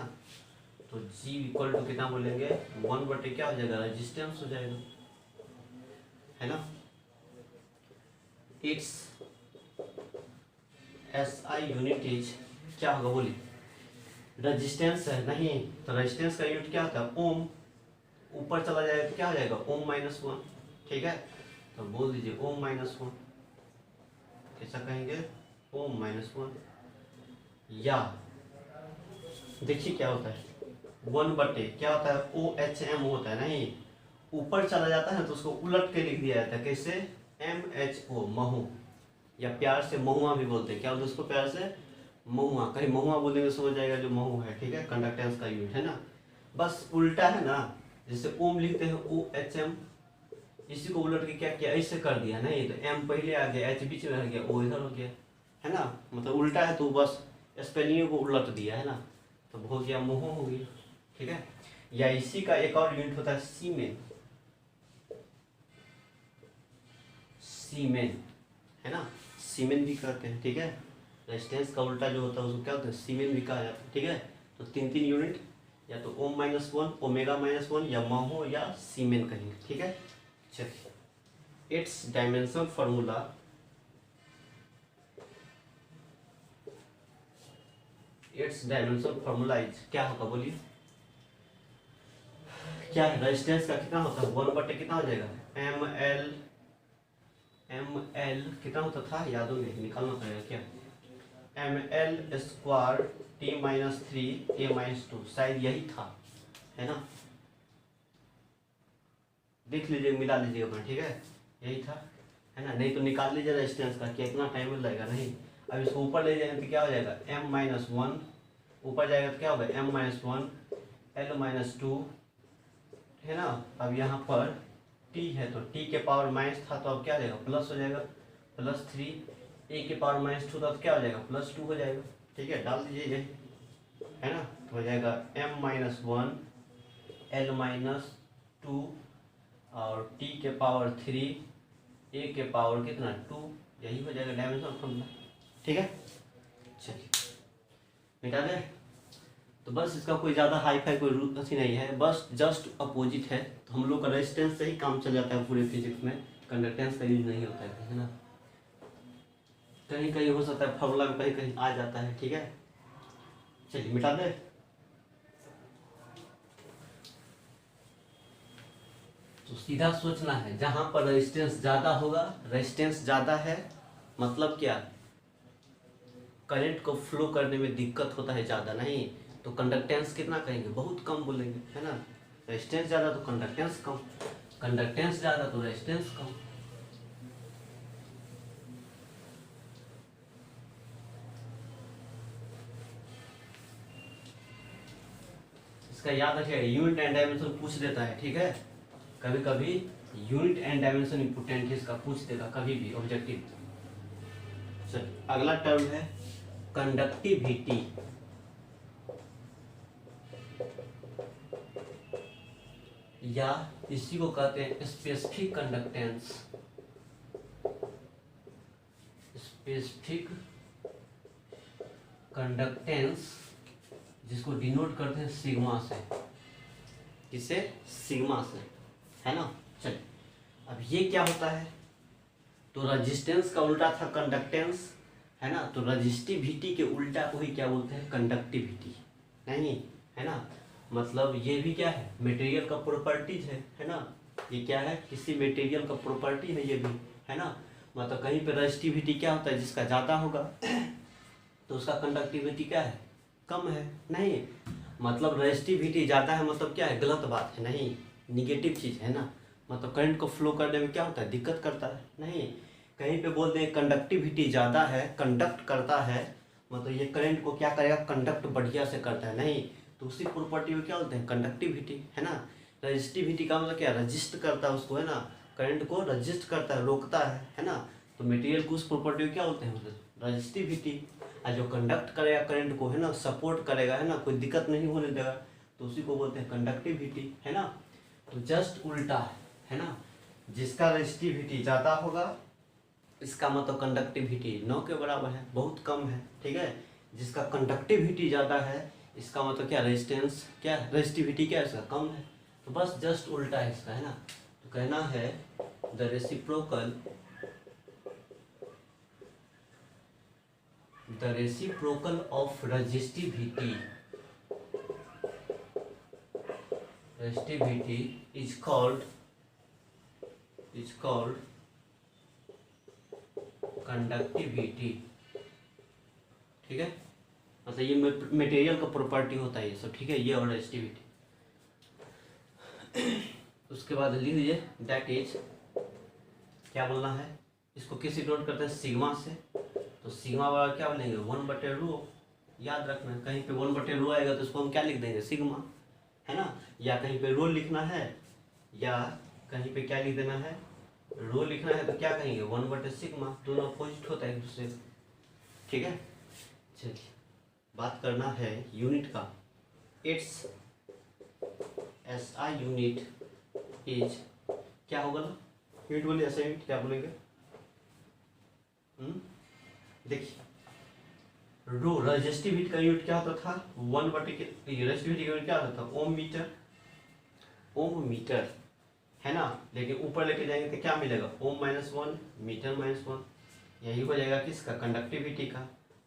तो जी इक्वल टू कितना बोलेंगे, 1/, क्या हो जाएगा, रेजिस्टेंस हो जाएगा, है ना। इट्स SI यूनिट इज क्या होगा, बोलिए, रेजिस्टेंस है, नहीं तो रेजिस्टेंस का यूनिट क्या होता है, ओम, ऊपर चला जाएगा तो क्या हो जाएगा, ओम-1, ठीक है, तो बोल दीजिए ओम-1, कैसा कहेंगे, ओम-1, या देखिए क्या होता है, 1/, क्या होता है, OHM होता है, नहीं, ऊपर चला जाता है तो उसको उलट के लिख दिया जाता है, कैसे, MHO, महू, या प्यार से महुआ भी बोलते हैं, क्या बोलते हैं उसको प्यार से, महुआ, कहीं महुआ बोलेंगे समझ जाएगा जो महू है, ठीक है, कंडक्टेंस का यूनिट, है ना। बस उल्टा है ना, जैसे ओम लिखते हैं OHM, इसी को उलट के क्या किया, ऐसे कर दिया, नहीं तो M पहले आ गया, H बीच में रह गया, O इधर हो गया, है ना, मतलब उल्टा है तो बस स्पेलिंग को उलट दिया, है ना, तो हो गया मोह हो गई, ठीक है। या इसी का एक और यूनिट होता है सीमेन, है ना, सीमेन भी कहते हैं, ठीक है। रेजिस्टेंस का उल्टा जो होता है उसको क्या होता है, सीमेन भी कहा जाता है, ठीक है। तो 3 यूनिट, या तो ओम-1, ओमेगा-1, या महो, या सीमेन कहेंगे, ठीक है। चलिए, इट्स डायमेंशनल फार्मूला इज क्या होगा, बोलिए, क्या है, रेजिस्टेंस का कितना होता है, 1/, कितना हो जाएगा, ML कितना होता था, याद हो नहीं, निकालना पड़ेगा क्या, ML² T-3 A-2, शायद यही था, है ना, देख लीजिए, मिला लीजिए अपना, ठीक है, यही था, है ना, नहीं तो निकाल लीजिए रेजिस्टेंस का, कितना टाइम लगेगा, नहीं। अब इसको ऊपर ले जाएंगे तो क्या हो जाएगा, M-1, ऊपर जाएगा तो क्या होगा, M-1 L-2, है ना। अब यहाँ पर t है तो t के पावर माइनस था तो अब क्या हो जाएगा, प्लस हो जाएगा, +3, a के पावर -2 तो अब क्या हो जाएगा, +2 हो जाएगा, ठीक है, डाल दीजिए यही, है ना, तो हो जाएगा M-1 L-2 और t के पावर 3, a के पावर कितना 2, यही हो जाएगा डायमेंशनल फॉर्मूला, ठीक है। चलिए मिटा दें, तो बस इसका कोई ज़्यादा हाई फाई कोई रूल नहीं है, बस जस्ट अपोजिट है, तो हम लोग का रेजिस्टेंस से ही काम चल जाता है पूरे फिजिक्स में, कंडक्टेंस का यूज नहीं होता है ना, कहीं कहीं हो सकता है फॉर्मूला में कहीं कहीं आ जाता है, ठीक है। चलिए मिटा दे, तो सीधा सोचना है, जहां पर रेजिस्टेंस ज़्यादा होगा, रेजिस्टेंस ज़्यादा है मतलब क्या, करंट को फ्लो करने में दिक्कत होता है ज़्यादा, नहीं तो कंडक्टेंस कितना कहेंगे, बहुत कम बोलेंगे, है ना। रेजिस्टेंस ज़्यादा तो कंडक्टेंस कम, कंडक्टेंस ज़्यादा तो रेजिस्टेंस कम। इसका याद रखिएगा, यूनिट एंड डायमेंशन पूछ देता है, ठीक है। कभी कभी यूनिट एंड डायमेंशन इंपोर्टेंट है, इसका पूछ देगा कभी भी ऑब्जेक्टिव। चल अगला टर्म है कंडक्टिविटी, या इसी को कहते हैं स्पेसिफिक कंडक्टेंस, स्पेसिफिक कंडक्टेंस, जिसको डिनोट करते हैं सिग्मा से, किसे, सिग्मा से, है ना। चल अब ये क्या होता है, तो रेजिस्टेंस का उल्टा था कंडक्टेंस, है ना, तो रजिस्टिविटी के उल्टा को ही क्या बोलते हैं, कंडक्टिविटी, नहीं, है ना। मतलब ये भी क्या है, मटेरियल का प्रॉपर्टीज है ना। ये क्या है, किसी मटेरियल का प्रॉपर्टी है ये भी, है ना। मतलब कहीं पे रजिस्टिविटी क्या होता है, जिसका ज़्यादा होगा तो उसका कंडक्टिविटी क्या है, कम है, नहीं। मतलब रजिस्टिविटी ज़्यादा है मतलब क्या है, गलत बात है, नहीं, निगेटिव चीज़ है ना। मतलब करंट को फ्लो करने में क्या होता है, दिक्कत करता है, नहीं। कहीं पे बोलते हैं कंडक्टिविटी ज़्यादा है, कंडक्ट करता है, मतलब ये करंट को क्या करेगा, कंडक्ट बढ़िया से करता है, नहीं। तो उसी प्रॉपर्टी में क्या बोलते हैं, कंडक्टिविटी, है ना। रजिस्टिविटी का मतलब क्या, रजिस्ट करता है उसको, है ना, करंट को रजिस्ट करता है, रोकता है ना। तो मटेरियल को उस प्रॉपर्टी में क्या बोलते हैं, मतलब रजिस्टिविटी। और जो कंडक्ट करेगा करंट को, है ना, सपोर्ट करेगा, है ना, कोई दिक्कत नहीं होने देगा, तो उसी को बोलते हैं कंडक्टिविटी, है ना। तो जस्ट उल्टा है ना, जिसका रजिस्टिविटी ज़्यादा होगा इसका मतलब कंडक्टिविटी 9 के बराबर है, बहुत कम है, ठीक है। जिसका कंडक्टिविटी ज़्यादा है इसका मतलब क्या, रेजिस्टेंस क्या, रेजिस्टिविटी क्या है इसका, कम है। तो बस जस्ट उल्टा है इसका, है ना। तो कहना है the reciprocal, the reciprocal of resistivity, resistivity is called conductivity, ठीक है। मतलब ये मटेरियल का प्रॉपर्टी होता है ये सब, ठीक है, ये और रेजिस्टिविटी। उसके बाद लिख लीजिए दैट इज, क्या बोलना है, इसको किस डिनोट करते हैं, सिग्मा से। तो सिग्मा वाला क्या बोलेंगे, 1/रो, याद रखना, कहीं पे 1/रो आएगा तो इसको हम क्या लिख देंगे, सिग्मा, है ना। या कहीं पे रो लिखना है, या कहीं पे क्या लिख देना है, रो लिखना है, तो क्या कहेंगे, 1/सिग्मा, दोनों अपोजिट होता है एक दूसरे, ठीक है। चलिए बात करना है यूनिट का, इट्स SI यूनिट इज, क्या होगा ना, यूनिट बोलिए, SI यूनिट क्या बोलेंगे, देखिए रो, रेजिस्टिविटी का यूनिट क्या होता था, 1/, रेजिस्टिविटी का यूनिट क्या होता था, ओम मीटर, ओम मीटर, है ना। लेकिन ऊपर लेके जाएंगे तो क्या मिलेगा, ओम -1 मीटर -1, यही हो जाएगा किसका, कंडक्टिविटी का।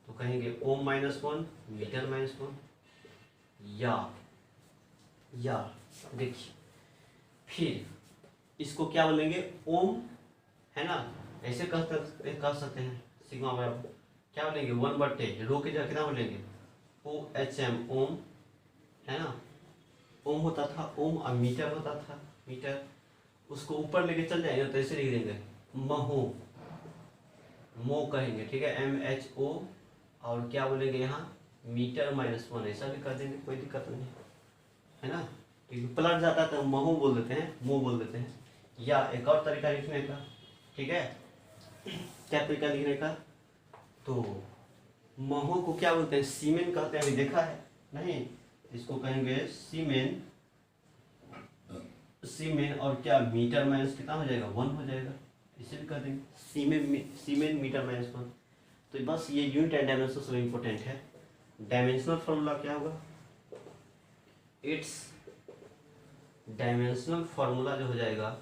तो कहेंगे ओम -1 मीटर -1, या देखिए फिर इसको क्या बोलेंगे, ओम, है ना, ऐसे कह सकते हैं, सिग्मा बराबर क्या बोलेंगे, 1/रो की जगह कितना बोलेंगे, OHM, ओम, है ना। ओम होता था ओम, और मीटर होता था मीटर, उसको ऊपर लेके चल जाएंगे तो ऐसे लिख देंगे महो, मो कहेंगे, ठीक है, MHO, और क्या बोलेंगे यहाँ मीटर -1, ऐसा भी कर देंगे, कोई दिक्कत नहीं, है ना। क्योंकि पलट जाता है तो महो बोल देते हैं, मो बोल देते हैं। या एक और तरीका लिखने का, ठीक है, क्या तरीका लिखने का, तो महो को क्या बोलते हैं, सीमेन कहते हैं, अभी देखा है नहीं, इसको कहेंगे सीमेन, सीमेन, और क्या मीटर माइनस कितना हो जाएगा, 1 हो जाएगा, इसे भी कर देंगे सीमेन मीटर -1। तो बस ये यूनिट एंड डायमेंशन सब इम्पोर्टेंट है। डायमेंशनल फॉर्मूला क्या होगा, इट्स डायमेंशनल फॉर्मूला जो हो जाएगा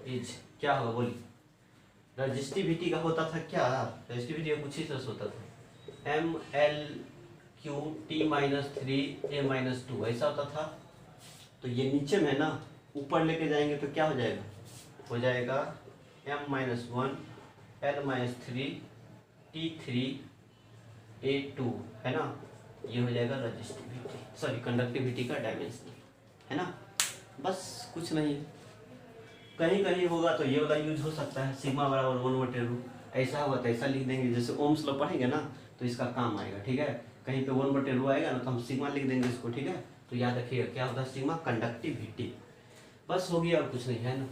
इज, क्या होगा बोलिए, रजिस्टिविटी का होता था क्या, रजिस्टिविटी का कुछ ही तरह से होता था, ML/T-3 A-2 ऐसा होता था। तो ये नीचे में ना, ऊपर लेके जाएंगे तो क्या हो जाएगा, हो जाएगा M-1 L-3 T3 A2 है ना, ये हो जाएगा रजिस्टिविटी, सॉरी कंडक्टिविटी का डायमेंशन, है ना। बस कुछ नहीं है, कहीं कहीं होगा तो ये वाला यूज हो सकता है, सिग्मा बराबर 1/√, ऐसा होगा तो ऐसा लिख देंगे, जैसे ओम्स लॉ पढ़ेंगे ना तो इसका काम आएगा, ठीक है। कहीं पे 1/√, आएगा ना तो हम सिग्मा लिख देंगे इसको, ठीक है। तो याद रखिएगा क्या होता है सिग्मा, कंडक्टिविटी। बस हो गया और कुछ नहीं है ना।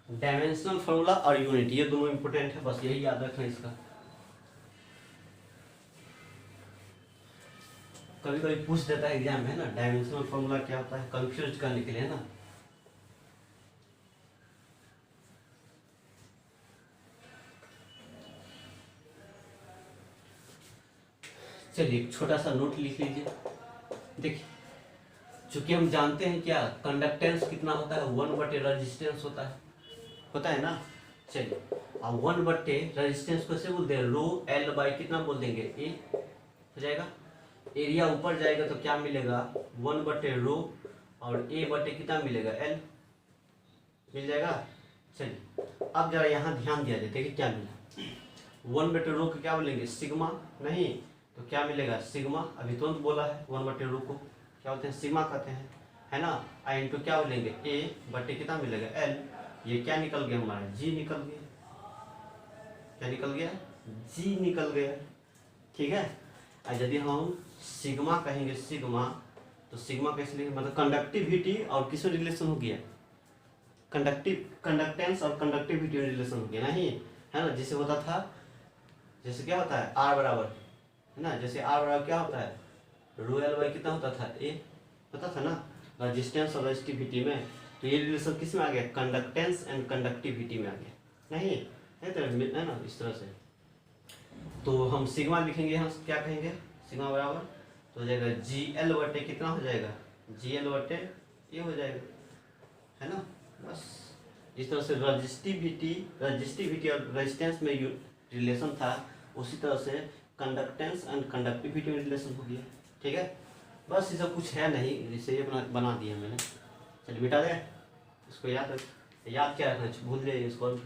डायमेंशनल फॉर्मूला और यूनिट ये दोनों इंपॉर्टेंट है, बस यही याद रखना इसका। कभी कभी पूछ देता है एग्जाम में ना, डायमेंशनल फॉर्मूला क्या होता है, कंफ्यूज करने के लिए ना। चलिए एक छोटा सा नोट लिख लीजिए। देखिए चूंकि हम जानते हैं क्या कंडक्टेंस कितना होता है, 1/रेजिस्टेंस होता है ना। चलिए अब 1/रेजिस्टेंस कैसे बोलते हैं, रो एल बाई कितना बोल देंगे, ए हो जाएगा। एरिया ऊपर जाएगा तो क्या मिलेगा, 1/रो और ए बटे कितना मिलेगा, एल मिल जाएगा। चलिए अब जरा यहाँ ध्यान दिया जाए, देखिए क्या मिला, 1/रो को क्या बोलेंगे, सिग्मा, नहीं तो क्या मिलेगा सिग्मा, अभी तुरंत बोला है 1/रो को क्या बोलते हैं, सिग्मा कहते हैं, है ना। आई इंटू क्या बोलेंगे, ए बटे कितना मिलेगा, एल। ये क्या निकल गया हमारा, जी निकल गया, क्या निकल गया, जी निकल गया, ठीक है। और यदि हम सिग्मा कहेंगे, सिग्मा तो सिग्मा कैसे लिखेंगे, मतलब कंडक्टिविटी और किसमें रिलेशन हो गया, कंडक्टेंस और कंडक्टिविटी में रिलेशन हो गया, नहीं है ना। जैसे होता था, जैसे क्या होता है आर बराबर, है ना, जैसे आर बराबर क्या होता है, रो एल बाई कितना होता था, ए होता था ना, रजिस्टेंस और रजिस्टिविटी में। तो ये रिलेशन किस में आ गया, कंडक्टेंस एंड कंडक्टिविटी में आ गया, नहीं है तो है ना, इस तरह से। तो हम सिग्मा लिखेंगे, हम क्या कहेंगे, सिग्मा बराबर तो हो जाएगा जी एल बटे कितना हो जाएगा, जी एल बटे ये हो जाएगा, है ना। बस जिस तरह से रजिस्टिविटी और रेजिस्टेंस में रिलेशन था, उसी तरह से कंडक्टेंस एंड कंडक्टिविटी में रिलेशन हो गया, ठीक है। बस ये सब कुछ है नहीं, जिसे ये बना दिया मैंने। चलिए मिटा दे इसको, याद क्या रखना, भूल जाइए इसको।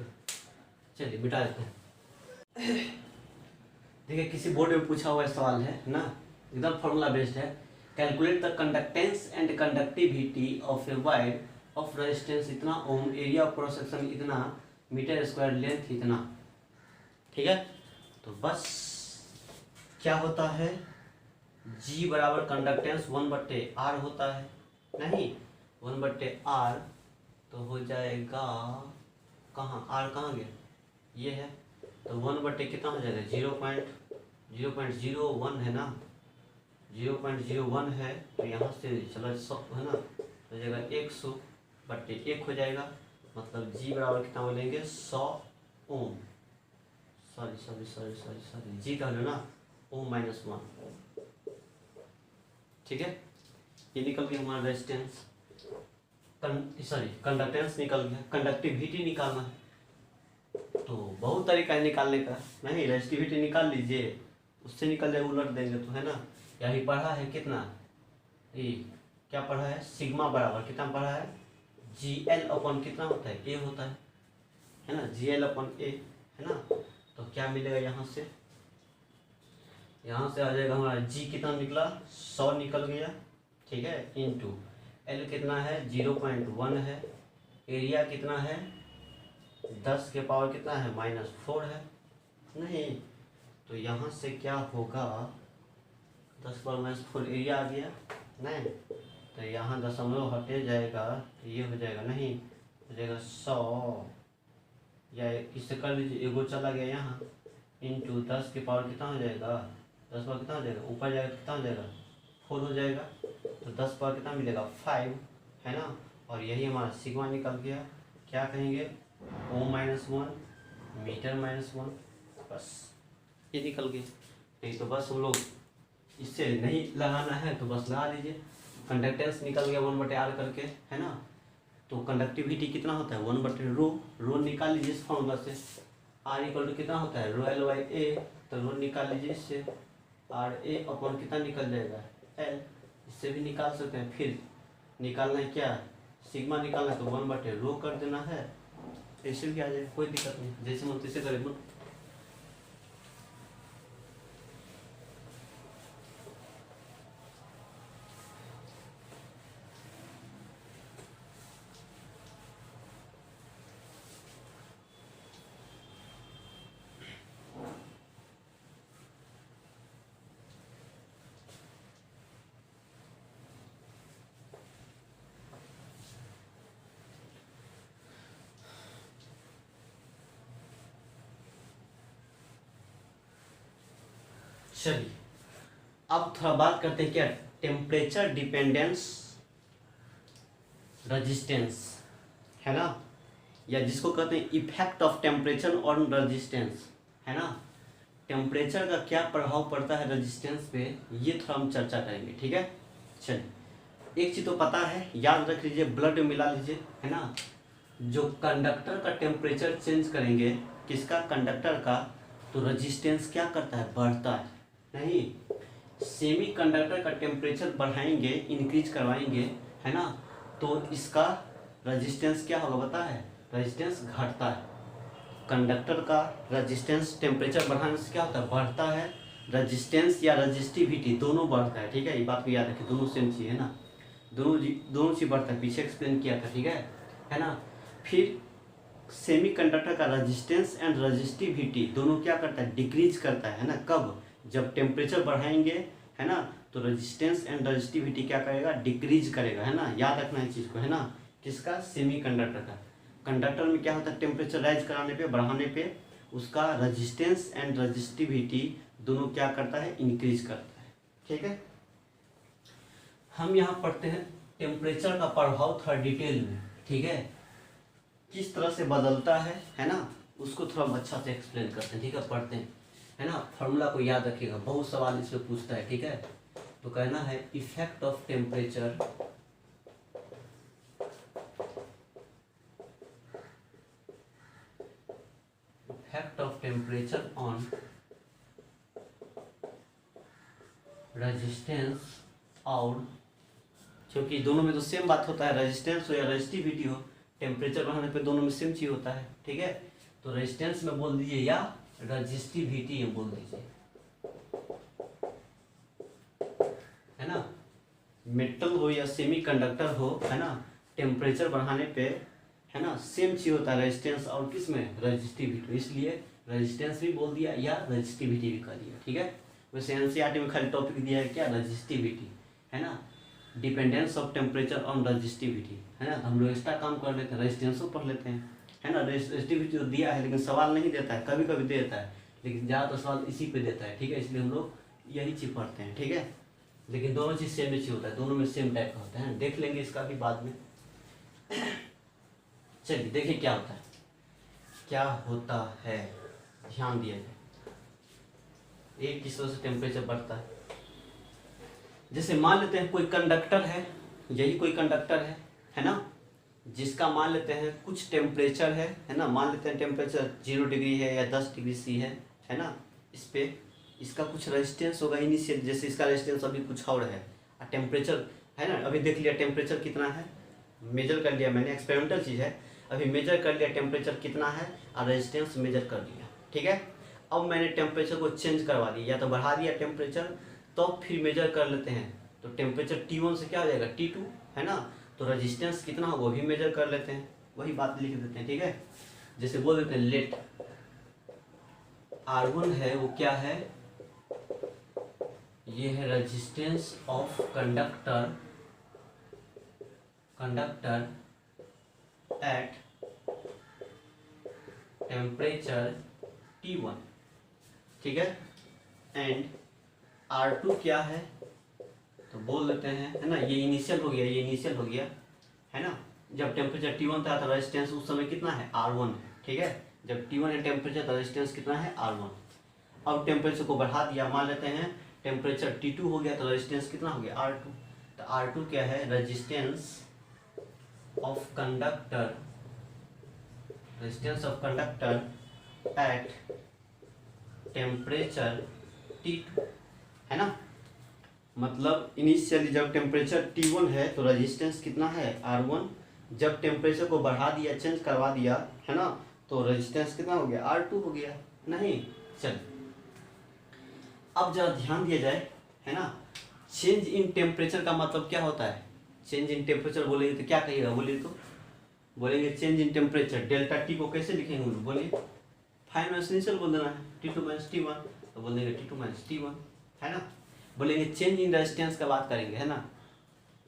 चलिए मिटा देते हैं। देखिए किसी बोर्ड में पूछा हुआ सवाल है ना, एकदम फॉर्मूला बेस्ड है। Calculate the conductance and conductivity of A wire of resistance इतना ओम, एरिया ऑफ क्रॉस सेक्शन इतना, मीटर स्क्वायर लेंथ इतना, ठीक है। तो बस क्या होता है, G बराबर कंडक्टेंस 1/R होता है, नहीं 1/R तो हो जाएगा कहाँ, R कहाँ गया, ये है तो 1/ कितना हो जाएगा, 0.01 है ना, 0.01 है तो यहाँ से चलो 100 है ना, हो जाएगा 100/1 हो जाएगा, मतलब G बराबर कितना बोलेंगे 100 ओम, सॉरी G का लो ना, Ω-1, ठीक है। ये निकल गया हमारा रेजिस्टेंस, सॉरी कंडक्टेंस निकल गया, कंडक्टिविटी निकालना है तो बहुत तरीका है निकालने का, नहीं रेजिस्टिविटी निकाल लीजिए, उससे निकल जाए, उलट देंगे तो, है ना। यही पढ़ा है कितना, ये क्या पढ़ा है, सिग्मा बराबर कितना पढ़ा है, GL अपन कितना होता है, ए होता है ना, GL अपन ए, है ना। तो क्या मिलेगा यहाँ से आ जाएगा हमारा G कितना निकला, 100 निकल गया, ठीक है, इंटू L कितना है 0.1 है, एरिया कितना है 10 के पावर कितना है -4 है, नहीं तो यहाँ से क्या होगा 10 पर -4 एरिया आ गया, नहीं तो यहाँ दशमलव हटे जाएगा तो ये हो जाएगा, नहीं हो जाएगा 100, या इससे कर लीजिए, एगो चला गया यहाँ, इंटू 10 के पावर कितना हो जाएगा, 10 पर कितना हो जाएगा, ऊपर जाएगा कितना हो जाएगा 4 हो जाएगा, तो 10 पर कितना मिलेगा 5, है ना। और यही हमारा सिग्मा निकल गया, क्या कहेंगे Ω-1 मीटर -1, बस ये निकल गया। नहीं तो बस हम लोग इससे नहीं लगाना है तो बस लगा लीजिए, कंडक्टेंस निकल गया 1/R करके, है ना। तो कंडक्टिविटी कितना होता है 1/रो, रो निकाल लीजिए इस फॉर्मूला से, R = कितना होता है रो L/A, तो रो निकाल लीजिए इससे, आर ए अपॉन कितना निकल जाएगा एल, इससे भी निकाल सकते हैं। फिर निकालना है क्या, सिग्मा निकालना है तो 1/रो कर देना है, ऐसे भी आ जाए, कोई दिक्कत नहीं, जैसे मन तैसे करें। चलिए अब थोड़ा बात करते हैं क्या, टेम्परेचर डिपेंडेंस रेजिस्टेंस, है ना, या जिसको कहते हैं effect of temperature on resistance, है ना। टेम्परेचर का क्या प्रभाव पड़ता है रेजिस्टेंस पे, ये थोड़ा हम चर्चा करेंगे, ठीक है। चलिए एक चीज तो पता है, याद रख लीजिए, ब्लड में मिला लीजिए, है ना। जो कंडक्टर का टेम्परेचर चेंज करेंगे, किसका, कंडक्टर का, तो रेजिस्टेंस क्या करता है, बढ़ता है। नहीं, सेमी कंडक्टर का टेम्परेचर बढ़ाएंगे, इंक्रीज करवाएंगे, है ना, तो इसका रेजिस्टेंस क्या होगा पता है, रेजिस्टेंस घटता है। कंडक्टर का रेजिस्टेंस टेम्परेचर बढ़ाने से क्या होता है, बढ़ता है। रेजिस्टेंस या रेजिस्टिविटी दोनों बढ़ता है, ठीक है, ये बात को याद रखिए, दोनों सेम चीज़ है ना, दोनों चीज़ बढ़ता है, पीछे एक्सप्लेन किया था, ठीक है ना। फिर सेमी कंडक्टर का रेजिस्टेंस एंड रेजिस्टिविटी दोनों क्या करता है, डिक्रीज करता है ना, कब, जब टेम्परेचर बढ़ाएंगे, है ना, तो रेजिस्टेंस एंड रेजिस्टिविटी क्या करेगा, डिक्रीज करेगा, है ना, याद रखना है चीज़ को, है ना, किसका, सेमी कंडक्टर का। कंडक्टर में क्या होता है, टेम्परेचर राइज कराने पे, बढ़ाने पे उसका रेजिस्टेंस एंड रेजिस्टिविटी दोनों क्या करता है, इंक्रीज करता है, ठीक है। हम यहाँ पढ़ते हैं टेम्परेचर का प्रभाव थोड़ा डिटेल में, ठीक है, किस तरह से बदलता है ना, उसको थोड़ा अच्छा से एक्सप्लेन करते हैं, ठीक है, पढ़ते हैं, है ना। फॉर्मूला को याद रखिएगा, बहुत सवाल इसमें पूछता है, ठीक है। तो कहना है effect of temperature on resistance, और क्योंकि दोनों में तो सेम बात होता है, रेजिस्टेंस हो या रेजिस्टिविटी हो, टेम्परेचर बढ़ाने पे दोनों में सेम चीज होता है, ठीक है। तो रेजिस्टेंस में बोल दीजिए या रेजिस्टिविटी में बोल दीजिए, है ना। मेटल हो या सेमी कंडक्टर हो, है ना, टेम्परेचर बढ़ाने पे, है ना, सेम चीज होता है, रेजिस्टेंस और किस में, रेजिस्टिविटी, इसलिए रेजिस्टेंस भी बोल दिया या रेजिस्टिविटी भी कर दिया, ठीक है। वैसे एनसीईआरटी में खाली टॉपिक दिया है क्या, रेजिस्टिविटी, है ना, dependence of temperature on resistivity, है ना। हम लोग एक्स्ट्रा काम कर लेते हैं, रेजिस्टेंसो पढ़ लेते हैं, है ना। रेजिस्टिविटी तो दिया है लेकिन सवाल नहीं देता है, कभी कभी दे देता है, लेकिन ज़्यादातर सवाल इसी पे देता है, ठीक है, इसलिए हम लोग यही चीज़ पढ़ते हैं, ठीक है। लेकिन दोनों चीज़ सेम ही होता है, दोनों में सेम टाइप का होता है, देख लेंगे इसका भी बाद में। चलिए देखिए क्या होता है, क्या होता है, ध्यान दिया जाए, एक किस तरह से टेम्परेचर बढ़ता है। जैसे मान लेते हैं कोई कंडक्टर है, यही कोई कंडक्टर है ना, जिसका मान लेते हैं कुछ टेम्परेचर है ना, मान लेते हैं टेम्परेचर 0 डिग्री है या 10 डिग्री सी है ना, इस पे इसका कुछ रेजिस्टेंस होगा इनिशियल, जैसे इसका रेजिस्टेंस अभी कुछ और है, और टेम्परेचर, है ना, अभी देख लिया टेम्परेचर कितना है, मेजर कर लिया मैंने, एक्सपेरिमेंटल चीज़ है, अभी मेजर कर लिया टेम्परेचर कितना है और रेजिस्टेंस मेजर कर लिया, ठीक है। अब मैंने टेम्परेचर को चेंज करवा दिया, या तो बढ़ा दिया टेम्परेचर, तो फिर मेजर कर लेते हैं, तो टेम्परेचर T1 से क्या हो जाएगा, T2, है ना, तो रेजिस्टेंस कितना होगा वो भी मेजर कर लेते हैं, वही बात लिख देते हैं, ठीक है। जैसे बोल देते हैं लेट R1 है, वो क्या है, ये है resistance of conductor at temperature T1, ठीक है। एंड R2 क्या है, तो बोल देते हैं, है ना, ये इनिशियल हो गया, ये इनिशियल हो गया, है ना। जब टेम्परेचर T1 था तो रेजिस्टेंस उस समय कितना है, R1 है, ठीक है। जब T1 है टेम्परेचर तो रेजिस्टेंस कितना है, R1। अब टेम्परेचर को बढ़ा दिया, मान लेते हैं टेम्परेचर T2 हो गया तो रेजिस्टेंस कितना हो गया, R2। तो R2 क्या है, resistance of conductor at temperature T2, है ना। मतलब इनिशियली जब टेम्परेचर T1 है तो रेजिस्टेंस कितना है R1, जब टेम्परेचर को बढ़ा दिया, चेंज करवा दिया, है ना, तो रेजिस्टेंस कितना हो गया R2 हो गया। नहीं, चल अब जरा ध्यान दिया जाए, है ना। चेंज इन टेम्परेचर का मतलब क्या होता है? चेंज इन टेम्परेचर बोलेंगे तो क्या कहिएगा, बोलिए तो। बोलेंगे change in temperature, delta T को कैसे लिखेंगे हम लोग, बोलिए। फाइनल इनिशियल बोल देना है, T2 - T1, तो बोल देंगे T2 - T1, है ना। बोलेंगे चेंज इन रेजिस्टेंस का बात करेंगे, है ना,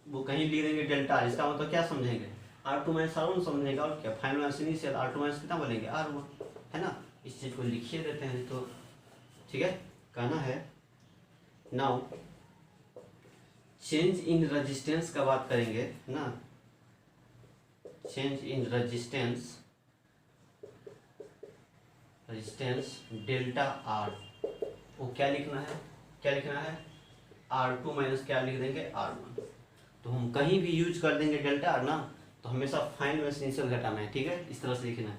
वो कहीं लिख देंगे डेल्टा, इसका मतलब क्या समझेंगे, R2 - R1 समझेगा, और क्या फाइनल इनिशियल R2 - कितना बोलेंगे R1, है ना। इस चीज को लिखिए देते हैं तो ठीक है। कहना है नाउ चेंज इन रेजिस्टेंस का बात करेंगे ना, change in resistance delta R, वो क्या लिखना है, क्या लिखना है R2 माइनस क्या लिख देंगे R1। तो हम कहीं भी यूज कर देंगे डेल्टा R ना, तो हमेशा फाइनल इनिशियल घटाना है, ठीक है, इस तरह से लिखना है।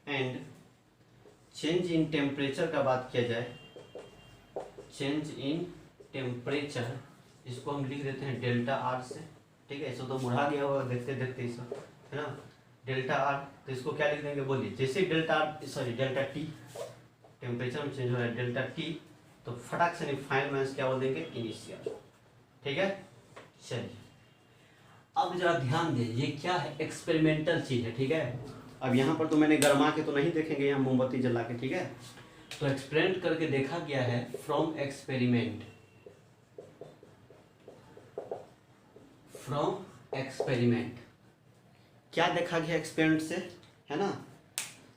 एंड चेंज इन टेम्परेचर का बात किया जाए, चेंज इन टेम्परेचर, इसको हम लिख देते हैं डेल्टा R से, ठीक है। इसको तो बुढ़ा गया होगा देखते देखते इस वक्त, है ना, डेल्टा R, तो इसको क्या लिख देंगे बोलिए, जैसे डेल्टा T टेम्परेचर में चेंज हो रहा है डेल्टा T, तो फटाक से नहीं फाइनल माइनस क्या बोल देंगे इनिशियल, ठीक है। चलिए अब जरा ध्यान दें, ये क्या है, एक्सपेरिमेंटल चीज है, ठीक है। अब यहाँ पर तो मैंने गरमा के तो नहीं देखेंगे, यहाँ मोमबत्ती जला के, ठीक है। तो एक्सपेरिमेंट करके देखा गया है, फ्रॉम एक्सपेरिमेंट क्या देखा गया एक्सपेरिमेंट से, है ना।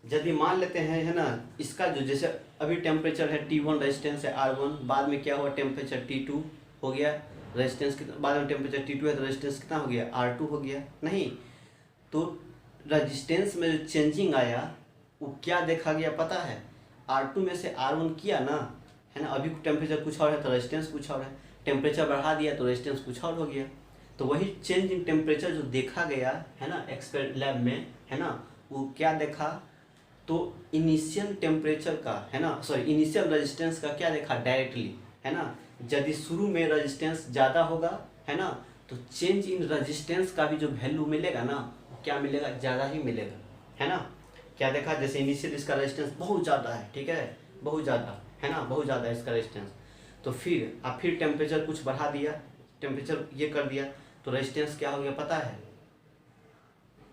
यदि मान लेते हैं, है ना, इसका जो जैसे अभी टेम्परेचर है T1, रेजिस्टेंस है R1, बाद में क्या हुआ टेम्परेचर T2 हो गया, रेजिस्टेंस कितना, बाद में टेम्परेचर T2 है तो रेजिस्टेंस कितना हो गया R2 हो गया, नहीं। तो रेजिस्टेंस में जो चेंजिंग आया वो क्या देखा गया पता है, R2 में से R1 किया ना, है ना। अभी टेम्परेचर कुछ और है तो रेजिस्टेंस कुछ और है, टेम्परेचर बढ़ा दिया तो रेजिस्टेंस कुछ और हो गया। तो वही चेंज इन टेम्परेचर जो देखा गया, है ना, एक्सपेरिमेंट लैब में, है ना, वो क्या देखा, तो इनिशियल टेम्परेचर का, है ना, सॉरी इनिशियल रेजिस्टेंस का क्या देखा डायरेक्टली, है ना। यदि शुरू में रेजिस्टेंस ज़्यादा होगा, है ना, तो चेंज इन रेजिस्टेंस का भी जो वैल्यू मिलेगा ना, वो क्या मिलेगा, ज़्यादा ही मिलेगा, है ना। क्या देखा, जैसे इनिशियल इसका रेजिस्टेंस बहुत ज़्यादा है, ठीक है, बहुत ज़्यादा, है ना, बहुत ज़्यादा है इसका रेजिस्टेंस। तो फिर टेम्परेचर कुछ बढ़ा दिया, टेम्परेचर ये कर दिया, तो रेजिस्टेंस क्या हो गया पता है,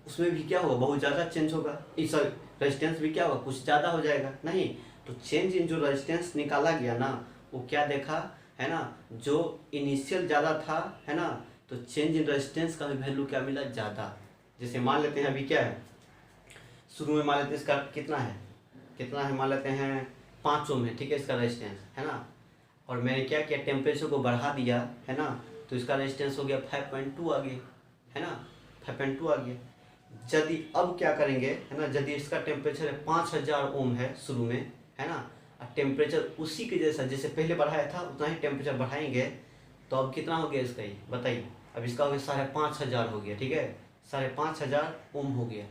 उसमें भी क्या होगा, बहुत ज़्यादा चेंज होगा, इस रेजिस्टेंस भी क्या होगा, कुछ ज़्यादा हो जाएगा, नहीं। तो चेंज इन जो रेजिस्टेंस निकाला गया ना, वो क्या देखा, है ना, जो इनिशियल ज़्यादा था, है ना, तो चेंज इन रेजिस्टेंस का भी वैल्यू क्या मिला, ज़्यादा। जैसे मान लेते हैं अभी क्या है, शुरू में मान लेते हैं इसका कितना है, मान लेते हैं 5 ओम है, ठीक है, इसका रेजिस्टेंस, है ना। और मैंने क्या किया, टेम्परेचर को बढ़ा दिया, है ना, तो इसका रेजिस्टेंस हो गया 5.2 आ गया, है ना, 5.2 आ गया। यदि अब क्या करेंगे, है ना, यदि इसका टेम्परेचर है 5000 ओम है शुरू में, है ना, और टेम्परेचर उसी के जैसा जैसे पहले बढ़ाया था उतना ही टेम्परेचर बढ़ाएंगे, तो अब कितना हो गया इसका, ही बताइए। अब इसका हो गया 5500 हो गया, ठीक है, 5500 ओम हो गया।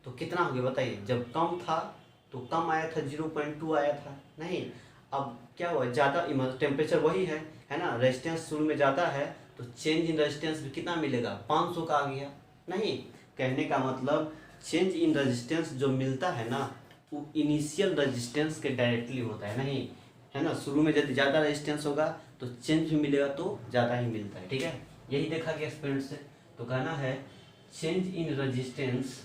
तो कितना हो गया बताइए, जब कम था तो कम आया था, 0.2 आया था, नहीं। अब क्या हुआ, ज़्यादा टेम्परेचर वही है ना, रेजिस्टेंस शुरू में ज़्यादा है, तो चेंज इन रेजिस्टेंस भी कितना मिलेगा, 500 का आ गया, नहीं। कहने का मतलब चेंज इन रेजिस्टेंस जो मिलता है ना, वो इनिशियल रेजिस्टेंस के डायरेक्टली होता है, नहीं, है ना। शुरू में यदि ज़्यादा रेजिस्टेंस होगा तो चेंज भी मिलेगा तो ज़्यादा ही मिलता है, ठीक है। यही देखा गया एक्सपेरिमेंट से। तो कहना है चेंज इन रेजिस्टेंस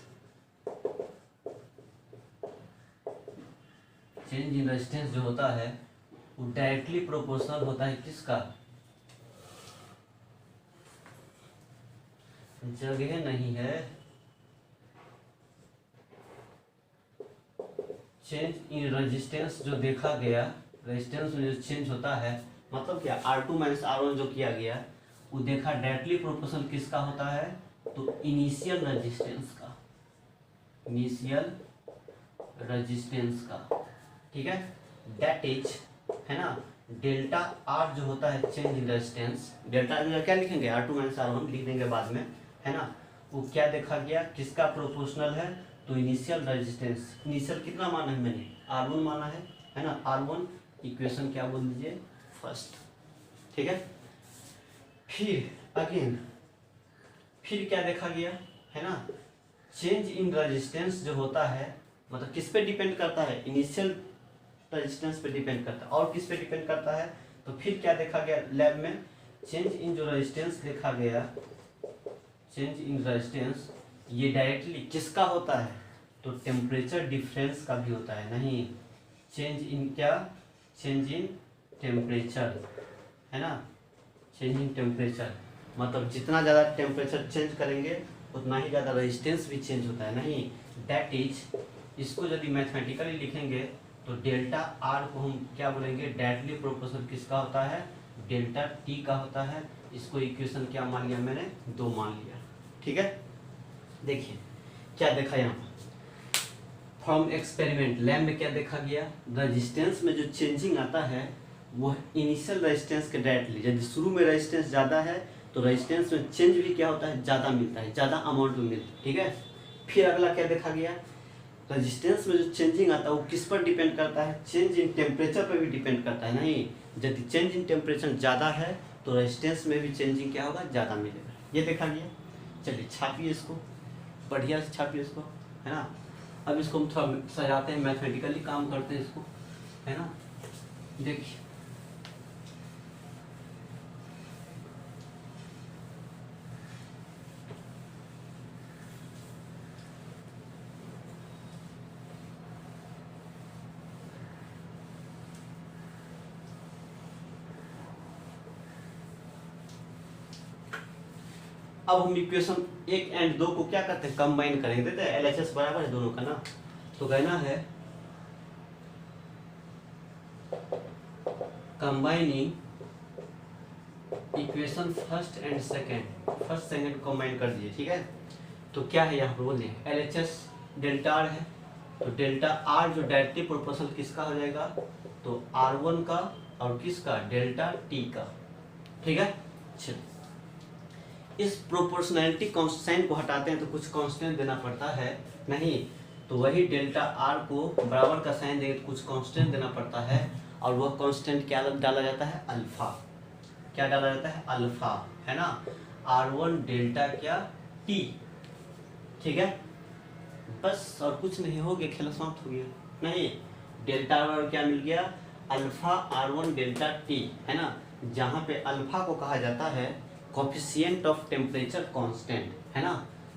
जो होता है वो डायरेक्टली प्रोपोर्शनल होता है किसका, जगह नहीं है, चेंज इन रेजिस्टेंस जो देखा गया, रेजिस्टेंस में जो चेंज होता है, मतलब क्या R2 - R1 जो किया गया वो देखा डायरेक्टली प्रोपोर्शनल किसका होता है, तो इनिशियल रेजिस्टेंस का, ठीक है। दैट इज, है ना, डेल्टा R जो होता है चेंज इन रेजिस्टेंस, डेल्टा क्या लिखेंगे, R2 - R1 लिख देंगे बाद में, है ना। वो क्या देखा गया, किसका प्रोपोर्शनल है, तो इनिशियल रेजिस्टेंस, इनिशियल कितना माना है मैंने, R1 माना है ना, R1 इक्वेशन क्या बोल दीजिए फर्स्ट, ठीक है। फिर अगेन फिर क्या देखा गया है ना, चेंज इन रेजिस्टेंस जो होता है मतलब किस पे डिपेंड करता है, इनिशियल रेजिस्टेंस पे डिपेंड करता है। और किस पे डिपेंड करता है, तो फिर क्या देखा गया लैब में, चेंज इन जो रेजिस्टेंस देखा गया, चेंज इन रेजिस्टेंस ये डायरेक्टली किसका होता है, तो टेम्परेचर डिफरेंस का भी होता है। नहीं, चेंज इन क्या, चेंज इन टेम्परेचर है ना, चेंज इन टेम्परेचर मतलब जितना ज़्यादा टेम्परेचर चेंज करेंगे उतना ही ज़्यादा रेजिस्टेंस भी चेंज होता है। नहीं, दैट इज, इसको यदि मैथमेटिकली लिखेंगे तो डेल्टा आर को हम क्या बोलेंगे, डायरेक्टली प्रोपोर्शनल किसका होता है, डेल्टा टी का होता है। इसको इक्वेशन क्या मान लिया मैंने, 2 मान लिया। ठीक है, देखिए क्या देखा यहाँ पर, फ्रॉम एक्सपेरिमेंट लैब में क्या देखा गया, रेजिस्टेंस में जो चेंजिंग आता है वो इनिशियल रेजिस्टेंस के डायरेक्टली, यदि शुरू में रेजिस्टेंस ज़्यादा है तो रेजिस्टेंस में चेंज भी क्या होता है, ज़्यादा मिलता है, ज़्यादा अमाउंट में मिलता है। ठीक है, फिर अगला क्या देखा गया, रेजिस्टेंस में जो चेंजिंग आता है वो किस पर डिपेंड करता है, चेंज इन टेम्परेचर पर भी डिपेंड करता है। नहीं, यदि चेंज इन टेम्परेचर ज़्यादा है तो रेजिस्टेंस में भी चेंजिंग क्या होगा, ज़्यादा मिलेगा। ये देखा गया। चलिए छापिए इसको, बढ़िया से छापिए इसको, है ना। अब इसको हम थोड़ा सजाते हैं, मैथमेटिकली काम करते हैं इसको, है ना। देखिए अब हम इक्वेशन 1 और 2 को क्या करते हैं, कंबाइन करेंगे। देते हैं LHS बराबर है दोनों का ना, तो कहना है combining equation first and second combine कर दिए। ठीक है, तो क्या है यहाँ पर बोलिए, LHS डेल्टा आर है, तो डेल्टा आर जो डायरेक्टली प्रोपोर्शनल किसका हो जाएगा, तो R1 का और किसका, डेल्टा टी का। ठीक है, चलिए इस प्रोपोर्शनैलिटी कांस्टेंट को हटाते हैं तो कुछ कांस्टेंट देना पड़ता है। नहीं, तो वही डेल्टा आर को बराबर का साइन देंगे तो कुछ कांस्टेंट देना पड़ता है, और वह कांस्टेंट क्या डाला जाता है, अल्फा। क्या डाला जाता है, अल्फा, है ना। R1 डेल्टा क्या टी। ठीक है, बस और कुछ नहीं, हो गया, खेल समाप्त हो गया। नहीं, डेल्टा आर क्या मिल गया, अल्फा R1 डेल्टा टी, है ना, जहाँ पे अल्फा को कहा जाता है कोफिशिएंट ऑफ टेम्परेचर कांस्टेंट, है ना।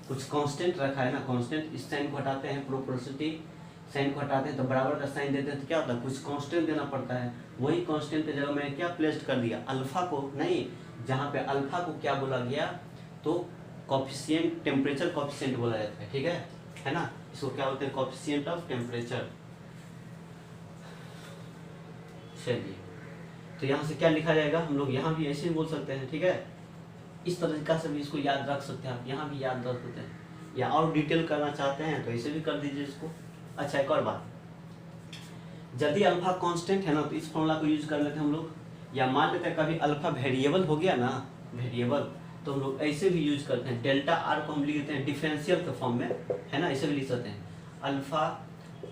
कुछ कांस्टेंट रखा है ना, कांस्टेंट, इस साइन को हटाते हैं, प्रोपोर्शनलिटी साइन को हटाते हैं तो बराबर का साइन देते हैं, तो क्या होता है, कुछ कांस्टेंट देना पड़ता है। वही कांस्टेंट की जगह मैंने क्या प्लेस कर दिया, अल्फा को। नहीं, जहाँ पे अल्फा को क्या बोला गया, तो कोफिशिएंट, टेम्परेचर कोफिशिएंट बोला जाता है। ठीक है ना, इसको क्या बोलते हैं, कोफिशिएंट ऑफ टेम्परेचर। चलिए, तो यहाँ से क्या लिखा जाएगा, हम लोग यहाँ भी ऐसे ही बोल सकते हैं। ठीक है, इस तरीका से भी इसको याद रख सकते हैं आप, यहाँ भी याद रख सकते हैं, या और डिटेल करना चाहते हैं तो ऐसे भी कर दीजिए इसको। अच्छा, एक और बात, यदि अल्फा कांस्टेंट है ना तो इस फॉर्मूला को यूज कर लेते हैं हम लोग, या मान लेते हैं कभी अल्फा वेरिएबल हो गया ना, वेरिएबल, तो हम लोग ऐसे भी यूज करते हैं। डेल्टा आर को हम लिख देते हैं डिफरेंशियल के फॉर्म में, है ना, ऐसे भी लिख सकते हैं, अल्फा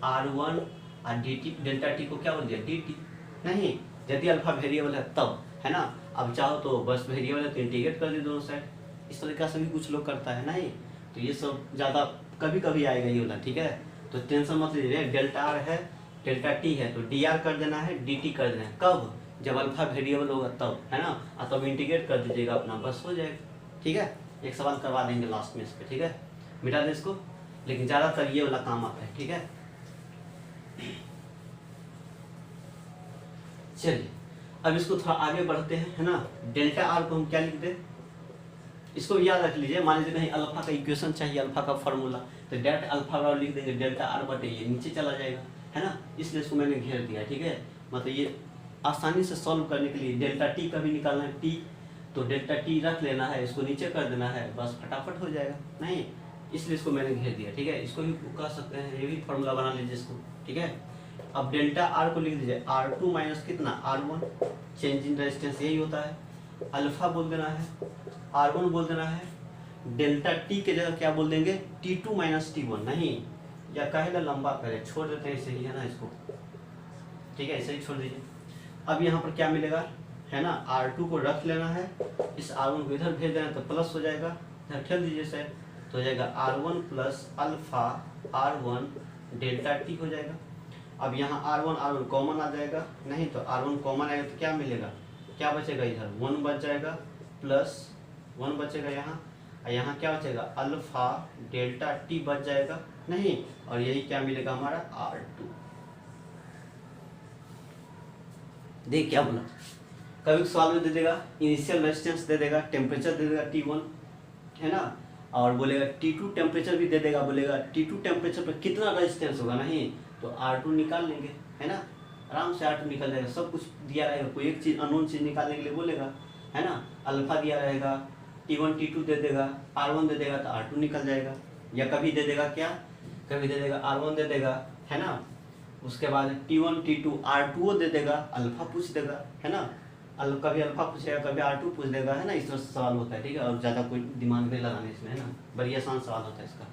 R1 और dt, डेल्टा टी को क्या बोल दिया, dt। नहीं, यदि अल्फा वेरिएबल है तब, है ना। अब चाहो तो बस वेरिएबल है तो इंटीग्रेट कर दी दोनों साइड, इस तरीका से भी कुछ लोग करता है। नहीं, तो ये सब ज़्यादा कभी कभी आएगा ये वाला। ठीक है, तो टेंशन मत लीजिए, डेल्टा आर है, डेल्टा टी है, तो डी आर कर देना है, डी टी कर देना है, कब, जब अल्फा वेरिएबल होगा तब, है ना, और तब इंटीग्रेट कर दीजिएगा अपना, बस हो जाएगा। ठीक है, एक सवाल करवा देंगे लास्ट में इस पर। ठीक है, मिटा दे इसको, लेकिन ज़्यादातर ये वाला काम आता है। ठीक है, चलिए अब इसको थोड़ा आगे बढ़ते हैं, है ना। डेल्टा आर को हम क्या लिख दें, इसको भी याद रख लीजिए। मान लीजिए कहीं अल्फा का इक्वेशन चाहिए, अल्फा का फार्मूला, तो डायरेक्ट अल्फा और लिख देंगे, डेल्टा आर बटे ये नीचे चला जाएगा, है ना, इसलिए इसको मैंने घेर दिया। ठीक है, मतलब ये आसानी से सॉल्व करने के लिए डेल्टा टी का भी निकालना है, टी, तो डेल्टा टी रख लेना है, इसको नीचे कर देना है, बस फटाफट हो जाएगा। नहीं, इसलिए इसको मैंने घेर दिया। ठीक है, इसको भी कह सकते हैं, ये भी फार्मूला बना लीजिए इसको। ठीक है, अब डेल्टा आर को लिख दीजिए, R2 माइनस कितना, R1, चेंज इन रेजिस्टेंस यही होता है, अल्फा बोल देना है, R1 बोल देना है, डेल्टा टी के जगह क्या बोल देंगे, T2 माइनस T1। नहीं, या कहे ना लंबा करे, छोड़ देते हैं ऐसे ही, है ना इसको। ठीक है, ऐसे ही छोड़ दीजिए। अब यहाँ पर क्या मिलेगा, है ना, R2 को रख लेना है, इस R1 को इधर भेज देना तो प्लस हो जाएगा, इधर ठेल दीजिए सर, तो हो जाएगा R1 plus alpha R1 delta T हो जाएगा। अब यहाँ R1 कॉमन आ जाएगा, नहीं तो R1 कॉमन आएगा तो क्या मिलेगा, क्या बचेगा, इधर 1 बच जाएगा, प्लस 1 बचेगा यहाँ, और यहाँ क्या बचेगा, अल्फा डेल्टा टी बच जाएगा, नहीं, और यही क्या मिलेगा हमारा R2। देख क्या बोला, कभी सवाल में दे देगा इनिशियल रेजिस्टेंस दे देगा, टेम्परेचर दे देगा T1, है ना, और बोलेगा T2 टेम्परेचर भी दे देगा, बोलेगा T2 टेम्परेचर पर कितना रेजिस्टेंस होगा, नहीं तो R2 निकाल लेंगे, है ना, आराम से R2 निकल जाएगा, सब कुछ दिया रहेगा, कोई एक चीज़ अननोन चीज़ निकालने के लिए बोलेगा, है ना, अल्फा दिया रहेगा, T1 T2 दे देगा, R1 दे देगा तो R2 निकल जाएगा, या कभी दे देगा क्या, कभी दे देगा R1 दे देगा, है ना, उसके बाद T1 T2 R2 दे देगा, अल्फा पूछ देगा, है ना, कभी अल्फा पूछेगा, कभी R2 पूछ देगा, है ना, इस तरह से सवाल होता है, ठीक है, और ज़्यादा कोई दिमाग नहीं लगाने इसमें, है ना, बड़ी आसान सवाल होता है इसका।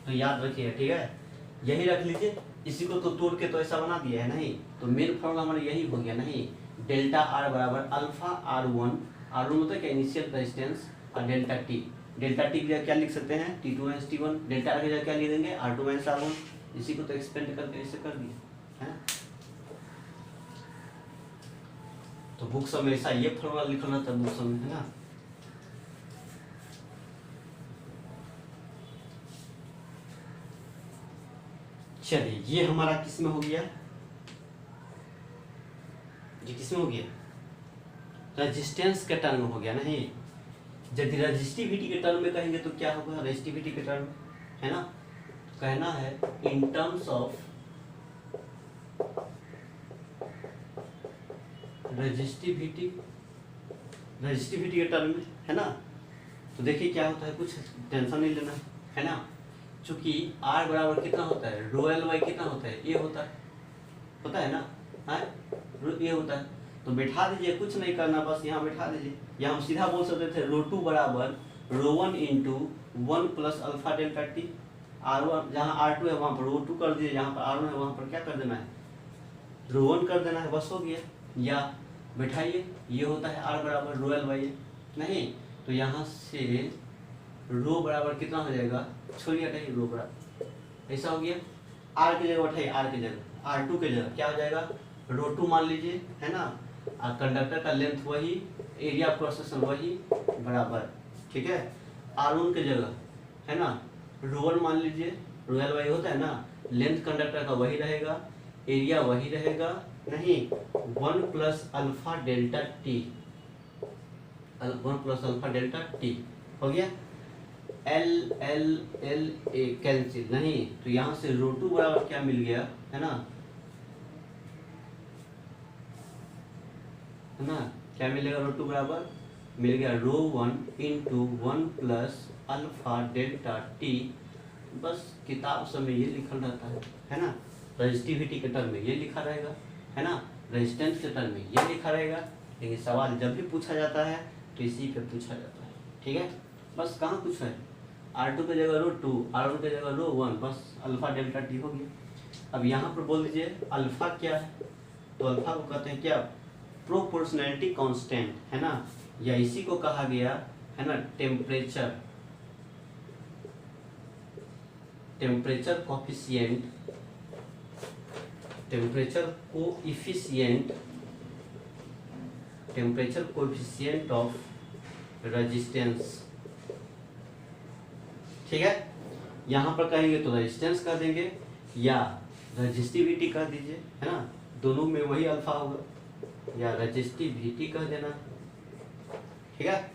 तो याद रखिए, ठीक है, यही रख लीजिए, इसी को तो तोड़ के तो ऐसा बना दिया है, नहीं तो मेन फॉर्मूला हमारा यही हो गया, नहीं, डेल्टा R बराबर अल्फा R1 मतलब क्या, इनिशियल रेजिस्टेंस, और डेल्टा टी की जगह क्या लिख सकते हैं, T2 माइनस T1, डेल्टा की जगह क्या लिख देंगे, R2 माइनस R1, इसी को तो एक्सपेंड करके ऐसे कर दिया है। तो बुक्स में ऐसा ये फॉर्मूला लिखा रहता है बुक्स में, है ना। चलिए ये हमारा किस में हो गया, ये किस में हो गया, रेजिस्टेंस के टर्म में हो गया, नहीं यदि रेजिस्टिविटी के टर्म में कहेंगे तो क्या होगा, रेजिस्टिविटी के टर्म, है ना, कहना है इन टर्म्स ऑफ रेजिस्टिविटी के टर्म में, है ना। तो देखिए क्या होता है, कुछ टेंशन नहीं लेना, है ना, चूंकि R बराबर कितना होता है, रो एल वाई कितना होता है, ये होता है ना, ये होता है, तो बैठा दीजिए, कुछ नहीं करना, बस यहाँ बैठा दीजिए, या हम सीधा बोल सकते थे रो2 बराबर रो1 into 1 plus alpha delta T, R1 जहाँ R2 है वहाँ पर रो2 कर दीजिए, जहाँ पर R1 है वहाँ पर क्या कर देना है, रो1 कर देना है, बस हो गया, या बैठाइए, ये होता है R बराबर रो एल वाई, नहीं तो यहाँ से रो बराबर कितना हो जाएगा, छोड़िए हटाइए, रो बराबर ऐसा हो गया, R की जगह उठाइए, R की जगह R2 की जगह क्या हो जाएगा, रो2 मान लीजिए, है ना, और कंडक्टर का लेंथ वही, एरिया ऑफ क्रॉस सेक्शन वही बराबर, ठीक है, R1 की जगह, है ना, रो1 मान लीजिए, रो एल वाई होता है ना, लेंथ कंडक्टर का वही रहेगा, एरिया वही रहेगा, नहीं 1 plus alpha delta T, 1 plus alpha delta T हो गया, L L L A cancel, नहीं तो यहाँ से रो2 बराबर क्या मिल गया, है ना, क्या मिलेगा, रो2 बराबर मिल गया रो1 into 1 plus alpha delta T, बस किताब सब में ये लिखा रहता है ना, रेजिस्टिविटी के टर्म में ये लिखा रहेगा, है ना, रेजिस्टेंस के टर्म में ये लिखा रहेगा, लेकिन सवाल जब भी पूछा जाता है तो इसी पे पूछा जाता है, ठीक है, बस कहाँ कुछ है, R2 की जगह रो2, R1 की जगह रो1, बस अल्फा डेल्टा टी हो गया। अब यहाँ पर बोल दीजिए अल्फा क्या है, तो अल्फा को कहते हैं क्या, प्रोपोर्शनैलिटी कांस्टेंट, है ना, या इसी को कहा गया है ना temperature coefficient, temperature coefficient of resistance, ठीक है, यहाँ पर कहेंगे तो रेजिस्टेंस कह देंगे या रेजिस्टिविटी कह दीजिए, है ना, दोनों में वही अल्फा होगा, या रेजिस्टिविटी कह देना, ठीक है,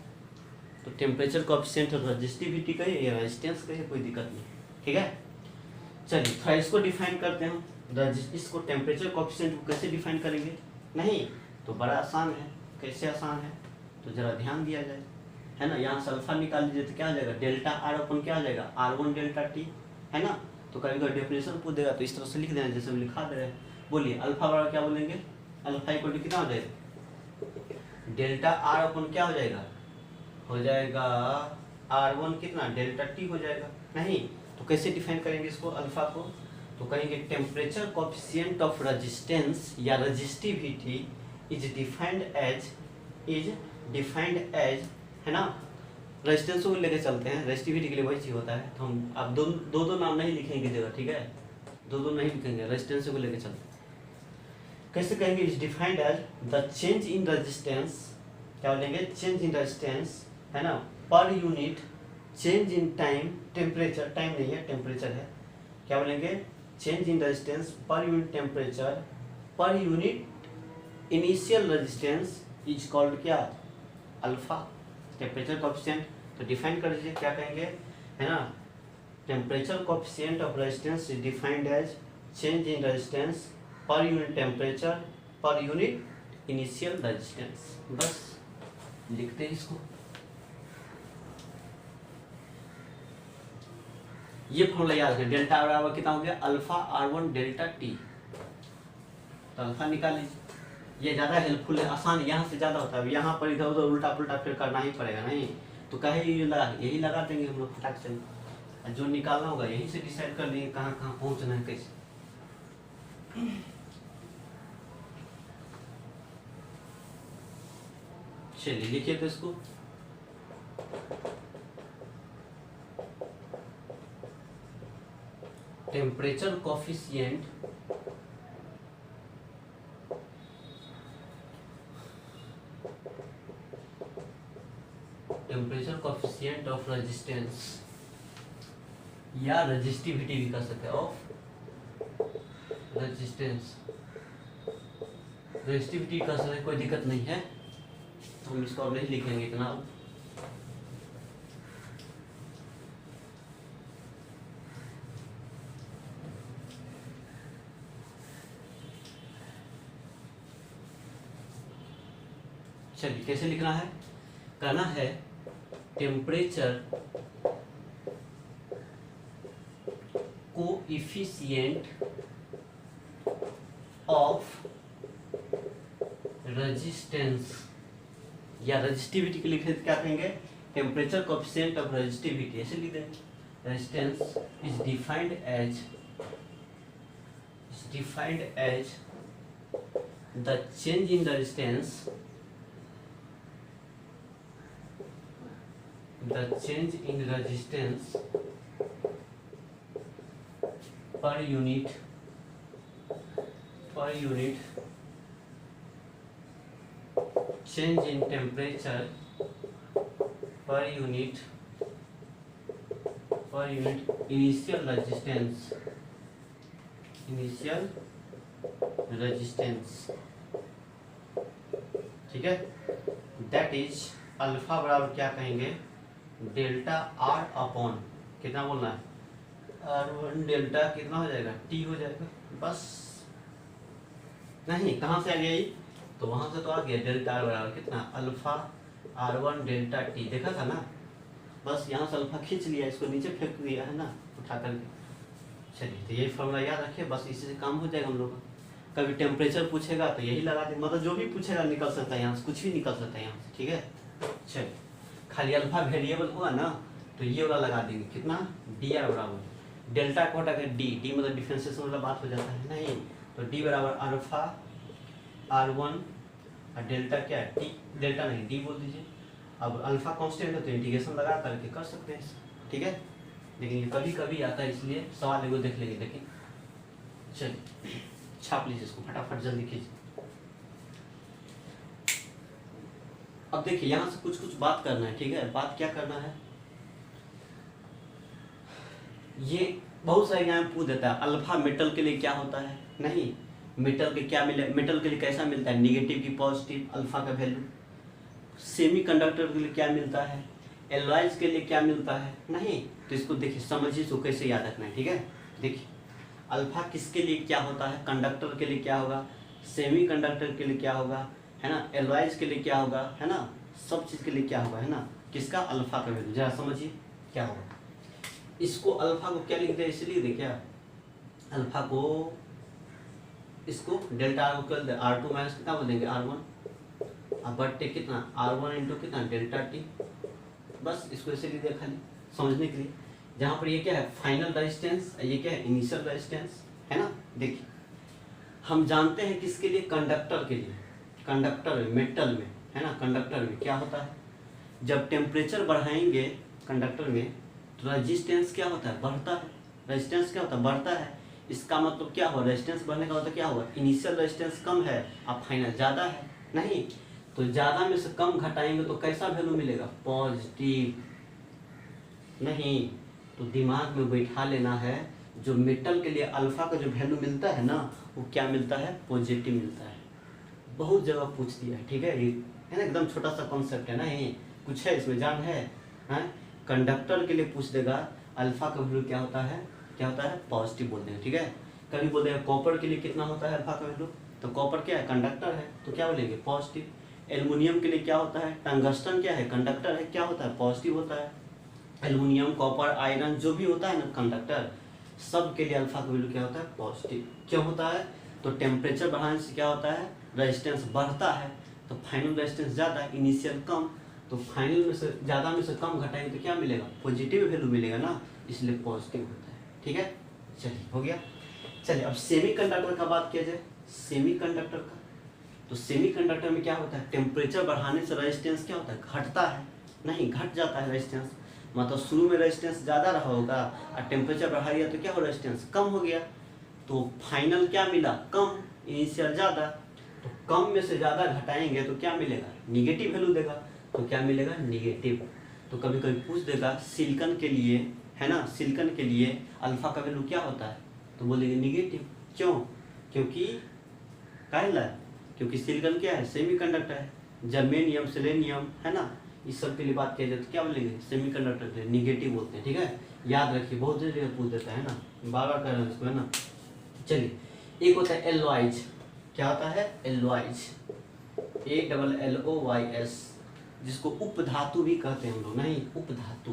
तो टेम्परेचर कोएफिशिएंट और रेजिस्टिविटी कहिए या रेजिस्टेंस कहिए, कोई दिक्कत नहीं, ठीक है। चलिए थोड़ा इसको डिफाइन करते हैं, इसको टेम्परेचर कोएफिशिएंट को कैसे डिफाइन करेंगे, नहीं तो बड़ा आसान है, कैसे आसान है तो जरा ध्यान दिया जाए, है ना, यहाँ से अल्फा निकाल लीजिए तो क्या हो जाएगा, डेल्टा R अपन क्या हो जाएगा, R1 डेल्टा टी, है ना, तो कभी कभी डेफिनेशन पूछ देगा तो इस तरह से लिख देना जैसे हम लिखा दे रहे हैं, बोलिए अल्फा बराबर क्या बोलेंगे, अल्फा इक्वल टू कितना हो जाएगा, डेल्टा R अपन क्या हो जाएगा R1 कितना डेल्टा टी हो जाएगा, नहीं तो कैसे डिफाइन करेंगे इसको, अल्फा को तो कहेंगे टेम्परेचर कोफिशिएंट ऑफ रेजिस्टेंस या रेजिस्टिविटी इज डिफाइंड एज, है ना, रेजिस्टेंस को लेके चलते हैं, रेजिस्टिविटी के लिए वही चीज होता है। तो हम अब दो नाम नहीं लिखेंगे जगह, ठीक है, दो नहीं लिखेंगे, रेजिस्टेंस को लेके चलते हैं। कैसे कहेंगे? Is defined as the change in resistance, क्या बोलेंगे? चेंज इन रेजिस्टेंस, है ना, per unit change in time, temperature, time नहीं है टेम्परेचर है, क्या बोलेंगे? Change in resistance per unit temperature per unit initial resistance is called क्या? Alpha, temperature coefficient. तो डिफाइन कर दीजिए, क्या कहेंगे, है ना, temperature coefficient of resistance is defined as change in resistance per unit temperature per unit initial resistance. बस लिखते हैं इसको। ये फॉर्मूला याद है, डेल्टा बराबर कितना हो गया? Alpha R1 delta T. तो अल्फा निकाल लीजिए, ये ज़्यादा हेल्पफुल है, आसान, यहाँ से ज़्यादा होता है। यहाँ पर इधर उधर उल्टा पुल्टा फिर करना ही पड़ेगा, नहीं तो कहे यही लगा देंगे हम लोग फटाक से। जो निकालना होगा यहीं से डिसाइड कर लेंगे कहाँ कहाँ पहुँचना है, कैसे। चलिए लिखिए तो इसको। टेम्परेचर कोफिशिएंट ऑफ रेजिस्टेंस या रेजिस्टिविटी भी कर सकते हैं, ऑफ रेजिस्टेंस, रेजिस्टिविटी कर सकते हैं, कोई दिक्कत नहीं है। हम इसको अब नहीं लिखेंगे इतना। चलिए कैसे लिखना है? कहना है टेम्परेचर कोएफिशिएंट ऑफ रेजिस्टेंस या रेजिस्टिविटी के लिखे क्या कहेंगे? टेम्परेचर कोएफिशिएंट ऑफ रेजिस्टिविटी, ऐसे लिख देंगे। Resistance is defined as the change in resistance, per unit change in temperature per unit initial resistance, ठीक है। दैट इज अल्फा बराबर क्या कहेंगे? डेल्टा R अपॉन कितना बोलना है? R1 डेल्टा कितना हो जाएगा? T हो जाएगा। बस नहीं, कहाँ से आ गया ये? तो वहां से तो आ गया, डेल्टा R बराबर कितना? अल्फा R1 डेल्टा T, देखा था ना। बस यहाँ से अल्फा खींच लिया, इसको नीचे फेंक दिया है ना, उठा करके। चलिए तो यही फॉर्मूला याद रखिए, बस इसी से काम हो जाएगा हम लोग का। कभी टेम्परेचर पूछेगा तो यही लगा दें, मतलब जो भी पूछेगा निकल सकता है यहाँ से, कुछ भी निकल सकता है यहाँ से, ठीक है। चलिए खाली अल्फा वेरिएबल हुआ ना, तो ये वाला लगा देंगे, कितना? dr बराबर डेल्टा को हटा कर डी मतलब डिफरेंशिएशन वाला बात हो जाता है, नहीं तो डी बराबर अल्फा R1 और डेल्टा क्या है? टी, डेल्टा नहीं डी बोल दीजिए। अब अल्फा कांस्टेंट है तो इंटीग्रेशन लगा करके कर सकते हैं, ठीक है। लेकिन ये कभी कभी आता है, इसलिए सवाल एगो देख लेंगे। लेकिन चलिए छाप लीजिए इसको फटाफट, जल्दी कीजिए। अब देखिए यहाँ से कुछ कुछ बात करना है, ठीक है। बात क्या करना है? ये बहुत सारे यहाँ पूछ देता है, अल्फा मेटल के लिए क्या होता है? नहीं, मेटल के क्या मिले, मेटल के लिए कैसा मिलता है? निगेटिव की पॉजिटिव अल्फा का वैल्यू। सेमीकंडक्टर के लिए क्या मिलता है? एलॉयज के लिए क्या मिलता है? नहीं, तो इसको देखिए, समझिए इसको कैसे याद रखना है, ठीक है। देखिए अल्फा किसके लिए क्या होता है? कंडक्टर के लिए क्या होगा? सेमीकंडक्टर के लिए क्या होगा, है ना? एलॉयज के लिए क्या होगा, है ना? सब चीज़ के लिए क्या होगा, है ना? किसका? अल्फा का वैल्यू। जरा समझिए क्या होगा। इसको अल्फा को क्या लिख दे, इसलिए लिख दे क्या? अल्फा को, इसको डेल्टा R को कर दे, R2 माइनस कितना बोल देंगे? R1 अब बट्टे कितना? R1 इंटू कितना? Delta T। बस इसको ऐसे लिख दे, खाली समझने के लिए। जहाँ पर ये क्या है फाइनल रेजिस्टेंस, ये क्या है इनिशियल रेजिस्टेंस, है ना। देखिए हम जानते हैं किसके लिए, कंडक्टर के लिए, कंडक्टर में मेटल में, है ना, कंडक्टर में क्या होता है, जब टेम्परेचर बढ़ाएंगे कंडक्टर में तो रेजिस्टेंस क्या होता है, बढ़ता है। रेजिस्टेंस क्या होता है, बढ़ता है। इसका मतलब क्या हुआ, रेजिस्टेंस बढ़ने का मतलब क्या हुआ, इनिशियल रेजिस्टेंस कम है अब फाइनल ज़्यादा है, नहीं तो ज़्यादा में से कम घटाएंगे तो कैसा वैल्यू मिलेगा, पॉजिटिव। नहीं तो दिमाग में बैठा लेना है, जो मेटल के लिए अल्फा का जो वैल्यू मिलता है ना, वो क्या मिलता है, पॉजिटिव मिलता है। बहुत जगह पूछ दिया है, ठीक है, ये है ना, एकदम छोटा सा कॉन्सेप्ट है ना, ये कुछ है इसमें जान है, कंडक्टर के लिए पूछ देगा अल्फा का वैल्यू क्या होता है, क्या होता है, पॉजिटिव बोल देंगे, ठीक है। कभी बोल देगा कॉपर के लिए कितना होता है अल्फा का वैल्यू, तो कॉपर क्या है, कंडक्टर है, तो क्या बोलेंगे, पॉजिटिव। एल्युमिनियम के लिए क्या होता है, टंगस्टन क्या है, कंडक्टर है, क्या होता है, पॉजिटिव होता है। एल्युमिनियम, कॉपर, आयरन जो भी होता है ना कंडक्टर, सब के लिए अल्फा का वैल्यू क्या होता है, पॉजिटिव। क्यों होता है, तो टेम्परेचर बढ़ाने से क्या होता है, रेजिस्टेंस बढ़ता है, तो फाइनल रेजिस्टेंस ज़्यादा, इनिशियल कम, तो फाइनल में से ज़्यादा में से कम घटाएंगे तो क्या मिलेगा, पॉजिटिव वैल्यू मिलेगा ना, इसलिए पॉजिटिव होता है, ठीक है। चलिए हो गया। चलिए अब सेमीकंडक्टर का बात किया जाए, सेमीकंडक्टर का, तो सेमीकंडक्टर में क्या होता है, टेम्परेचर बढ़ाने से रेजिस्टेंस क्या होता है, घटता है, नहीं घट जाता है रेजिस्टेंस, मतलब शुरू में रेजिस्टेंस ज़्यादा रहा होगा और टेम्परेचर बढ़ा दिया तो क्या हो, रेजिस्टेंस कम हो गया, तो फाइनल क्या मिला, कम, इनिशियल ज़्यादा, तो कम में से ज़्यादा घटाएंगे तो क्या मिलेगा, निगेटिव वैल्यू देगा, तो क्या मिलेगा, निगेटिव। तो कभी कभी पूछ देगा सिलिकॉन के लिए, है ना, सिलिकॉन के लिए अल्फा का वैल्यू क्या होता है, तो बोलेंगे निगेटिव। क्यों, क्योंकि काहेला, क्योंकि सिलिकॉन क्या है, सेमीकंडक्टर है, जर्मेनियम, सेलेनियम, है ना, इस सब के लिए बात किया जाए तो क्या बोलेंगे, सेमीकंडक्टर के लिए निगेटिव बोलते हैं, ठीक है। याद रखिए, बहुत जगह पूछ देता है ना, बार बार कर रहे हैं इसको, है ना। चलिए एक होता है एलॉइज, क्या होता है, एलॉइज, ALLOYS, जिसको उपधातु भी कहते हैं हम लोग, नहीं उपधातु।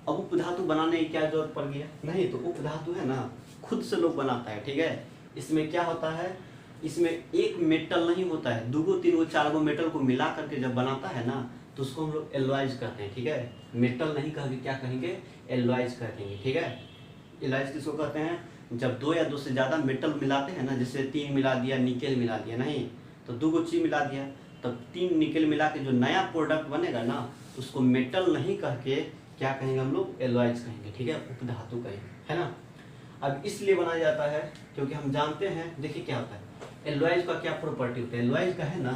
अब उपधातु बनाने की क्या जरूरत पड़ गया, नहीं तो उपधातु है ना खुद से लोग बनाता है, ठीक है। इसमें क्या होता है, इसमें एक मेटल नहीं होता है, 2 गो 3 गो 4 गो मेटल को मिला करके जब बनाता है ना, तो उसको हम लोग एलॉइज कहते हैं, ठीक है। मेटल नहीं कहेंगे, क्या कहेंगे, एलॉइज कहेंगे, ठीक है। एलॉइज किसको कहते हैं, जब 2 या 2 से ज़्यादा मेटल मिलाते हैं ना, जैसे 3 मिला दिया, निकेल मिला दिया, नहीं तो 2 गो चीज मिला दिया, तब 3 निकेल मिला के जो नया प्रोडक्ट बनेगा ना, उसको मेटल नहीं कह के क्या कहेंगे हम लोग, एलॉइज कहेंगे, ठीक है, उपधातु कहेंगे, है ना। अब इसलिए बनाया जाता है क्योंकि हम जानते हैं, देखिए क्या होता है, एलॉइज का क्या प्रॉपर्टी होता है, एलॉइज का है ना,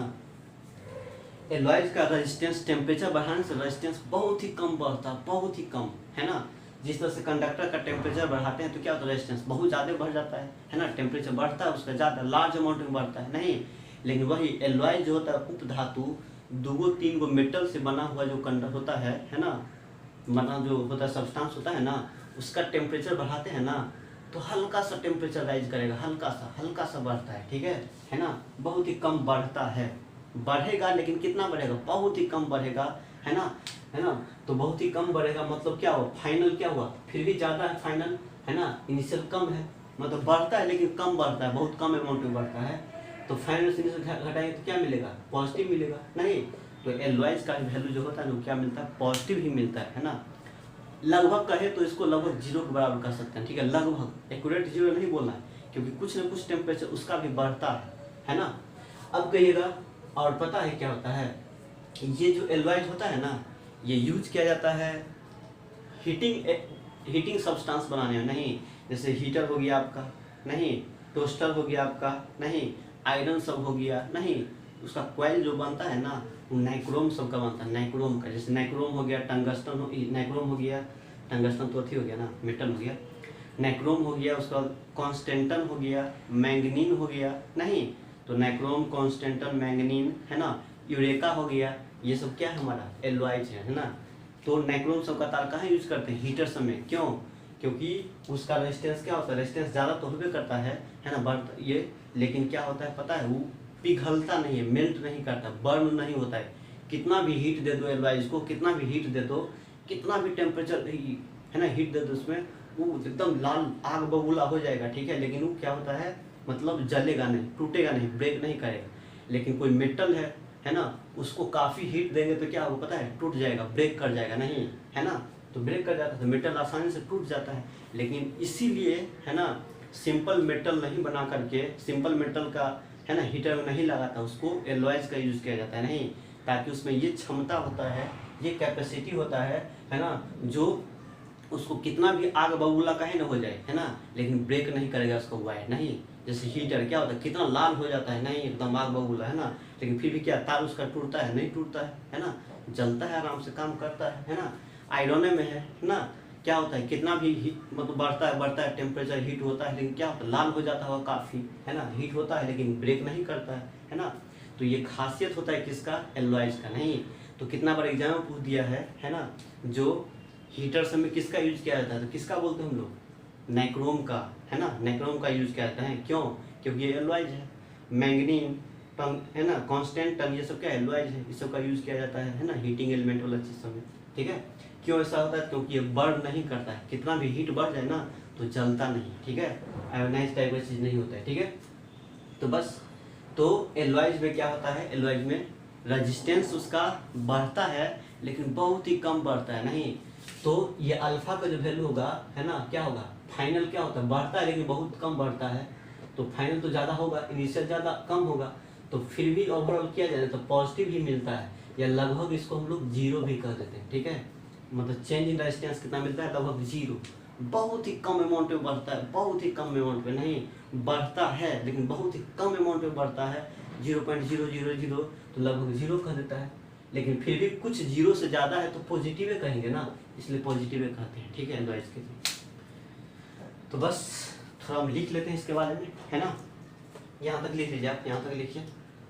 एलॉइज का रेजिस्टेंस टेम्परेचर बढ़ाने से रेजिस्टेंस बहुत ही कम बढ़ता है, बहुत ही कम, है ना। जिस तरह से कंडक्टर का टेम्परेचर बढ़ाते हैं तो क्या होता है, रेजिस्टेंस बहुत ज़्यादा बढ़ जाता है ना, टेम्परेचर बढ़ता है उसका ज़्यादा लार्ज अमाउंट में बढ़ता है, नहीं। लेकिन वही एलॉइज जो होता है उपधातु, 2 गो 3 गो मेटल से बना हुआ जो कंडक्टर होता है ना, बना जो होता है सब्सटेंस होता है ना, उसका टेम्परेचर बढ़ाते हैं ना, तो हल्का सा टेम्परेचर राइज करेगा, हल्का सा बढ़ता है, ठीक है ना, बहुत ही कम बढ़ता है, बढ़ेगा लेकिन कितना बढ़ेगा, बहुत ही कम बढ़ेगा, है ना, तो बहुत ही कम बढ़ेगा, मतलब क्या हुआ, फाइनल क्या हुआ, फिर भी ज़्यादा है फाइनल, है ना, इनिशियल कम है, मतलब बढ़ता है लेकिन कम बढ़ता है, बहुत कम अमाउंट में बढ़ता है, तो फाइनल से इनिशियल घटाएंगे तो क्या मिलेगा, पॉजिटिव मिलेगा, नहीं तो एलॉइज का वैल्यू जो होता है वो क्या मिलता है, पॉजिटिव ही मिलता है ना। लगभग कहे तो इसको लगभग 0 के बराबर कर सकते हैं, ठीक है, लगभग, एक्यूरेट 0 नहीं बोलना है, क्योंकि कुछ न कुछ टेम्परेचर उसका भी बढ़ता है ना। अब कहिएगा और पता है क्या होता है, ये जो एलॉइज होता है ना, ये यूज किया जाता है हीटिंग सब्सटेंस बनाने में, नहीं जैसे हीटर हो गया आपका, नहीं टोस्टर हो गया आपका, नहीं आयरन सब हो गया, नहीं उसका कॉइल जो बनता है ना, वो नाइक्रोम सब का बनता है, नाइक्रोम का, जैसे नाइक्रोम हो गया, टंगस्टन हो, नाइक्रोम हो गया, टंगस्टन तो अथी हो गया ना, मेटल हो गया, नाइक्रोम हो गया, उसका कॉन्स्टेंटन हो गया, मैंगनीन हो गया, नहीं तो नाइक्रोम, कॉन्स्टेंटन, मैंगनीन, है ना, यूरेका हो गया, ये सब क्या है हमारा, एलॉइज है ना। तो नाइक्रोम सब का तार कहाँ यूज करते हैं, हीटर समय, क्यों, क्योंकि उसका रेजिस्टेंस क्या होता है, रेजिस्टेंस ज़्यादा तो होबे करता है ना, बढ़ता ये, लेकिन क्या होता है पता है, वो पिघलता नहीं है, मेल्ट नहीं करता, बर्न नहीं होता है, कितना भी हीट दे दो एलॉइज को, कितना भी हीट दे दो, कितना भी टेम्परेचर है ना हीट दे दो उसमें, वो एकदम लाल आग बबूला हो जाएगा, ठीक है, लेकिन वो क्या होता है, मतलब जलेगा नहीं, टूटेगा नहीं, ब्रेक नहीं करेगा। लेकिन कोई मेटल है ना, उसको काफ़ी हीट देंगे तो क्या होगा पता है, टूट जाएगा, ब्रेक कर जाएगा, नहीं है ना। तो ब्रेक कर जाता है, तो मेटल आसानी से टूट जाता है। लेकिन इसीलिए है ना सिंपल मेटल नहीं बना करके, सिंपल मेटल का है ना हीटर में नहीं लगाता, उसको एलॉयज का यूज़ किया जाता है, नहीं, ताकि उसमें ये क्षमता होता है, ये कैपेसिटी होता है ना, जो उसको कितना भी आग बबूला कहीं ना हो जाए, है ना, लेकिन ब्रेक नहीं करेगा उसको वायर, नहीं। जैसे हीटर क्या होता है, कितना लाल हो जाता है, नहीं एकदम आग बबूला, है ना, लेकिन फिर भी क्या तार उसका टूटता है, नहीं टूटता है ना, जलता है, आराम से काम करता है ना। आयरन में है ना, क्या होता है, कितना भी मतलब बढ़ता है टेम्परेचर, हीट होता है, लेकिन क्या होता है, लाल हो जाता होगा काफ़ी, है ना, हीट होता है लेकिन ब्रेक नहीं करता है ना। तो ये खासियत होता है किसका, एलॉयज का, नहीं। तो कितना बार एग्जाम में पूछ दिया है ना, जो हीटर सब में किसका यूज किया जाता है, तो किसका बोलते हैं हम लोग, नाइक्रोम का, है ना, नाइक्रोम का यूज किया जाता है। क्यों, क्योंकि ये एलॉयज है। मैंगनीन टंग है ना, कांस्टेंट टंग, ये सब क्या एलॉयज है, इस सब का यूज किया जाता है ना, हीटिंग एलिमेंट वाला चीज सब में, ठीक है। क्यों ऐसा होता है, क्योंकि ये बर्न नहीं करता है, कितना भी हीट बढ़ जाए ना तो जलता नहीं, ठीक है, आयोनाइज टाइप का चीज नहीं होता है, ठीक है। तो बस, तो एलॉयज में क्या होता है, एलॉयज में रेजिस्टेंस उसका बढ़ता है लेकिन बहुत ही कम बढ़ता है, नहीं। तो ये अल्फा का जो वैल्यू होगा, है ना, क्या होगा, फाइनल क्या होता है, बढ़ता है लेकिन बहुत कम बढ़ता है, तो फाइनल तो ज़्यादा होगा, इनिशियल ज़्यादा कम होगा, तो फिर भी ओवरऑल किया जाए तो पॉजिटिव ही मिलता है, या लगभग इसको हम लोग जीरो भी कह देते हैं, ठीक है। मतलब चेंज इन रेजिस्टेंस कितना मिलता है, लगभग जीरो, बहुत ही कम अमाउंट में बढ़ता है, बहुत ही कम अमाउंट में, नहीं बढ़ता है लेकिन बहुत ही कम अमाउंट में बढ़ता है, 0.000, तो लगभग जीरो कह देता है। लेकिन फिर भी कुछ जीरो से ज़्यादा है तो पॉजिटिव कहेंगे ना, इसलिए पॉजिटिव कहते हैं, ठीक है, एलॉयज के लिए। तो बस थोड़ा हम लिख लेते हैं इसके बारे में, है ना, यहाँ तक लिख लीजिए आप, यहाँ तक लिखिए।